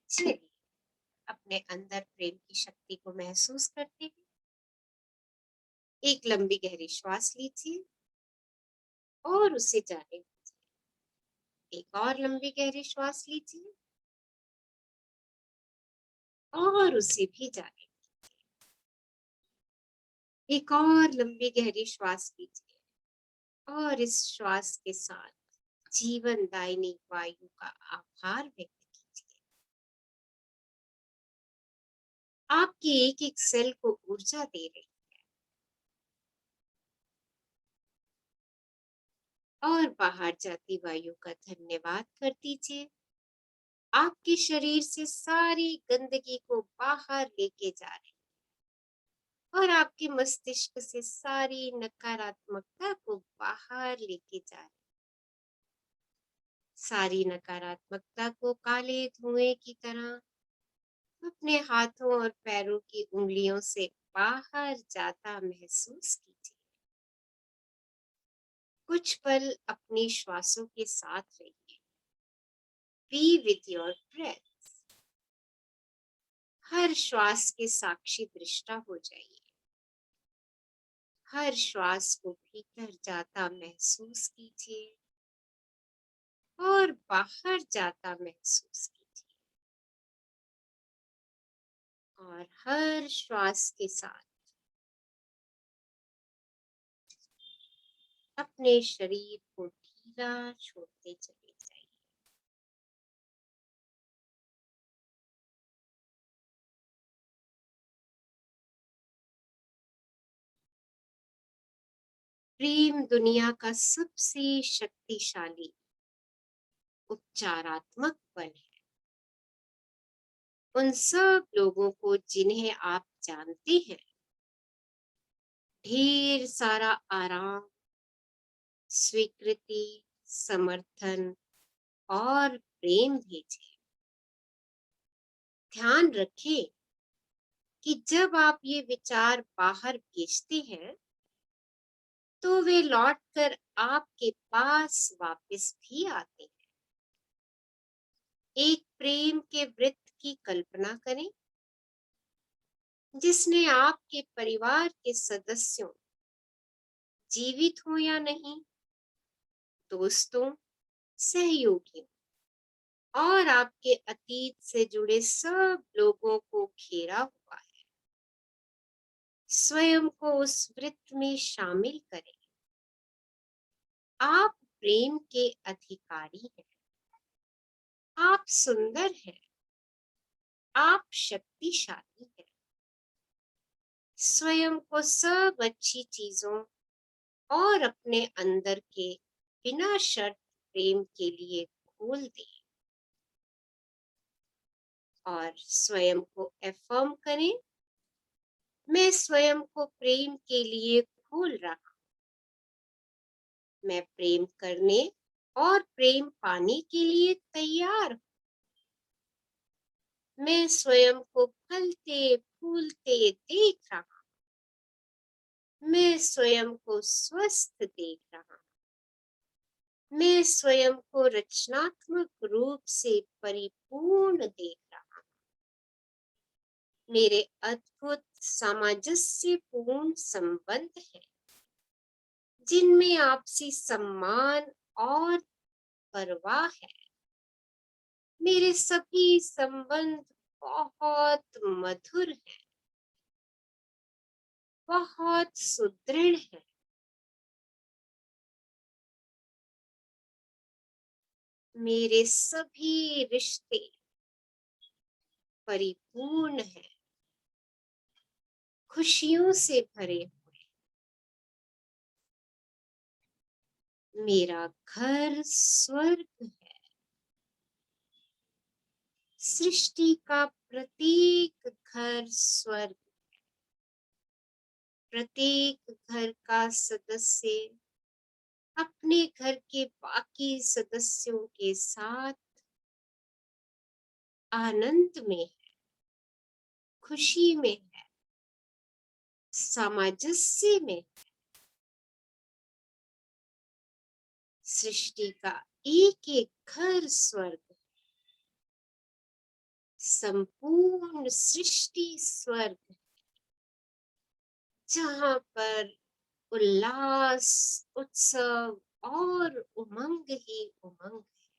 चलिए, अपने अंदर प्रेम की शक्ति को महसूस करते हैं। एक लंबी गहरी श्वास लीजिए और उसे जाने दीजिए। एक और लंबी गहरी श्वास लीजिए और उसे भी जाने दीजिए। एक और लंबी गहरी श्वास लीजिए, और इस श्वास के साथ जीवन दायिनी वायु का आभार व्यक्त कीजिए। आपकी एक एक सेल को ऊर्जा दे रही है, और बाहर जाती वायु का धन्यवाद कर दीजिए। आपके शरीर से सारी गंदगी को बाहर लेके जा रही है, और आपके मस्तिष्क से सारी नकारात्मकता को बाहर लेके जा रही है। सारी नकारात्मकता को काले धुएं की तरह अपने हाथों और पैरों की उंगलियों से बाहर जाता महसूस कीजिए। कुछ पल अपनी श्वासों के साथ रहिए। Be with your breath. हर श्वास के साक्षी दृष्टा हो जाइए। हर श्वास को भीतर जाता महसूस कीजिए और बाहर जाता महसूस कीजिए। और हर श्वास के साथ अपने शरीर को ढीला छोड़ते चले जाइए। प्रेम दुनिया का सबसे शक्तिशाली उपचारात्मक बल है। उन सब लोगों को जिन्हें आप जानते हैं ढेर सारा आराम, स्वीकृति, समर्थन और प्रेम भेजें। ध्यान रखें कि जब आप ये विचार बाहर भेजते हैं तो वे लौटकर आपके पास वापस भी आते हैं। एक प्रेम के वृत्त की कल्पना करें जिसने आपके परिवार के सदस्यों, जीवित हो या नहीं, दोस्तों, सहयोगियों और आपके अतीत से जुड़े सब लोगों को घेरा हुआ है। स्वयं को उस वृत्त में शामिल करें। आप प्रेम के अधिकारी हैं। आप सुंदर हैं। आप शक्तिशाली हैं। स्वयं को सब अच्छी चीजों और अपने अंदर के बिना शर्त प्रेम के लिए खोल दें और स्वयं को एफर्म करें, मैं स्वयं को प्रेम के लिए खोल रहा हूं। मैं प्रेम करने और प्रेम पाने के लिए तैयार हूं। मैं स्वयं को फलते फूलते देख रहा हूं। मैं स्वयं को स्वस्थ देख रहा हूं। मैं स्वयं को रचनात्मक रूप से परिपूर्ण देख रहा हूं। मेरे अद्भुत सामंजस्यपूर्ण संबंध हैं जिनमें आपसी सम्मान और परवाह है। मेरे सभी संबंध बहुत मधुर हैं, बहुत सुदृढ़ हैं। मेरे सभी रिश्ते परिपूर्ण हैं, खुशियों से भरे हुए। मेरा घर स्वर्ग है। सृष्टि का प्रत्येक घर स्वर्ग। प्रत्येक घर का सदस्य अपने घर के बाकी सदस्यों के साथ आनंद में है, खुशी में है, सामंजस्य में है। सृष्टि का एक एक घर स्वर्ग है। संपूर्ण सृष्टि स्वर्ग है जहाँ पर उल्लास, उत्सव और उमंग ही उमंग है।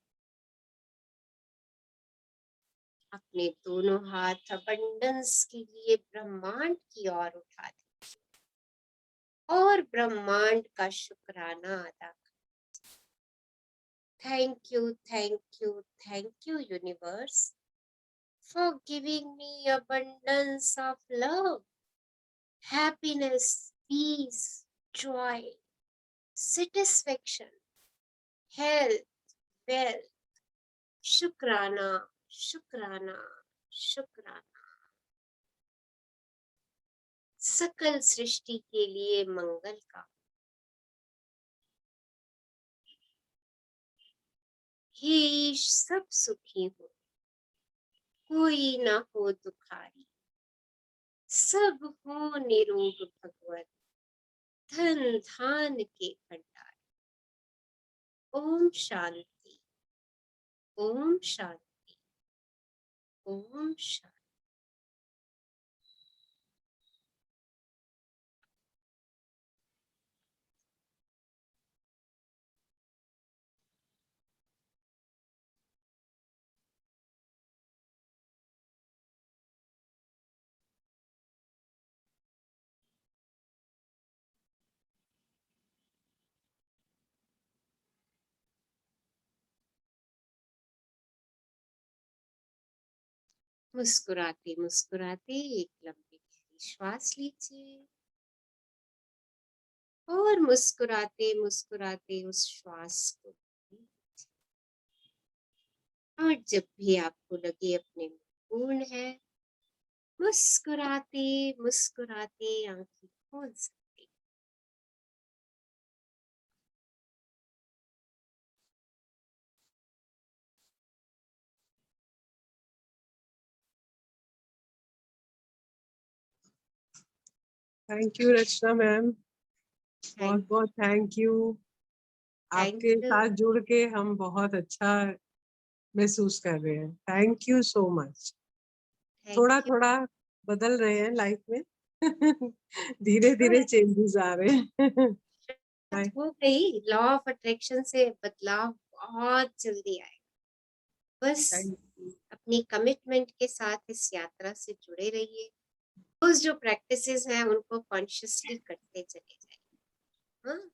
अपने दोनों हाथ अबंडेंस के लिए ब्रह्मांड की ओर उठा दीजिए और ब्रह्मांड का शुक्राना अदा करें। Thank you, thank you, thank you universe for giving me abundance of love, happiness, peace, joy, satisfaction, health, wealth. शुक्राना, शुक्राना, शुक्राना। सकल सृष्टि के लिए मंगल का। हे ईश, सब सुखी हो, कोई ना हो दुखारी, सब हो निरोग भगवत, धन धान के भंडार। ओम शांति, ओम शांति, ओम शांति। मुस्कुराते मुस्कुराते एक लंबी गहरी श्वास लीजिए और मुस्कुराते मुस्कुराते उस श्वास को लीजिए। और जब भी आपको लगे अपने में पूर्ण है, मुस्कुराते मुस्कुराते आंखें खोल सकते। थैंक यू रचना मैम, बहुत बहुत थैंक यू। आपके you. साथ जुड़ के हम बहुत अच्छा महसूस कर रहे हैं। Thank you so much. Thank थोड़ा you. थोड़ा बदल रहे हैं लाइफ में धीरे धीरे चेंजेस आ रहे हैं। Bye. हो गई, लॉ ऑफ अट्रैक्शन से बदलाव बहुत जल्दी आएगा। बस Thank you. अपनी कमिटमेंट के साथ इस यात्रा से जुड़े रहिए। उस जो प्रैक्टिसेस हैं उनको कॉन्शियसली करते चले जाइए। हाँ,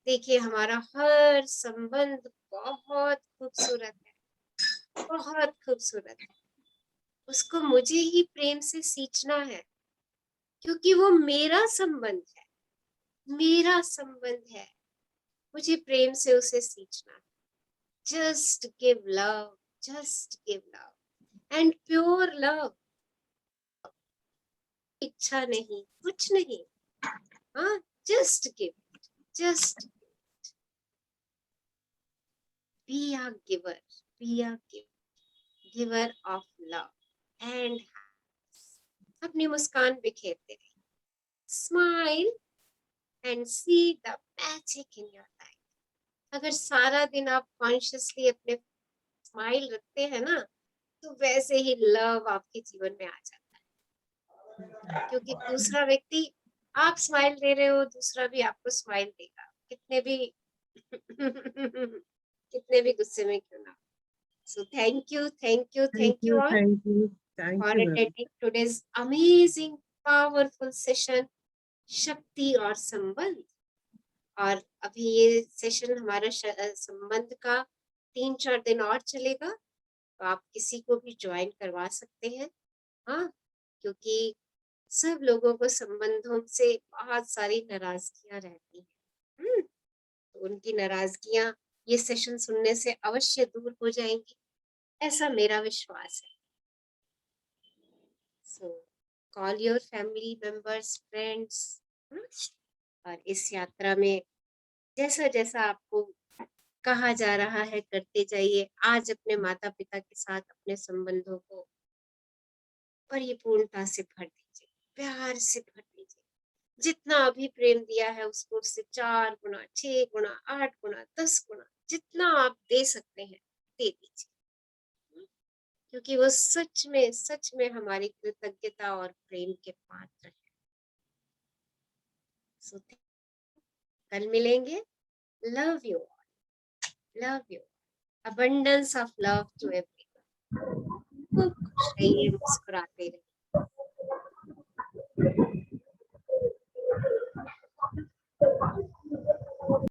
देखिए हमारा हर संबंध बहुत खूबसूरत है, बहुत खूबसूरत है। उसको मुझे ही प्रेम से सींचना है, क्योंकि वो मेरा संबंध है, मेरा संबंध है। मुझे प्रेम से उसे सींचना है। Just give love, just give love and pure love. इच्छा नहीं, कुछ नहीं। हाँ, just give, just be a giver, be a giver of love and अपनी मुस्कान बिखेरते रहिए। Smile and see the magic in your life. अगर सारा दिन आप कॉन्शियसली अपने स्माइल रखते हैं ना, तो वैसे ही लव आपके जीवन में आ जाता है। क्योंकि दूसरा व्यक्ति, आप स्माइल दे रहे हो, दूसरा भी आपको स्माइल देगा, कितने भी कितने भी गुस्से में क्यों ना। So thank you, thank you, thank you all thank you, thank for you, ma'am. attending today's amazing, powerful session, शक्ति और संबंध। और अभी ये सेशन हमारा संबंध का 3-4 दिन और चलेगा, तो आप किसी को भी ज्वाइन करवा सकते हैं। हाँ, क्योंकि सब लोगों को संबंधों से बहुत सारी नाराजगियां रहती हैं। तो उनकी नाराजगियां ये सेशन सुनने से अवश्य दूर हो जाएंगी, ऐसा मेरा विश्वास है। So call your family members, friends, और इस यात्रा में जैसा जैसा आपको कहा जा रहा है करते जाइए। आज अपने माता पिता के साथ अपने संबंधों को परिपूर्णता से भर दीजिए, प्यार से भर दीजिए। जितना अभी प्रेम दिया है उसको उससे 4 गुना, 6 गुना, 8 गुना, 10 गुना, जितना आप दे सकते हैं दे दीजिए, क्योंकि वो सच में हमारी कृतज्ञता और प्रेम के पात्र है। So, कल मिलेंगे। Love you, love you, abundance of love to everyone। खूब खुश रहिए, मुस्कुराते रहिए।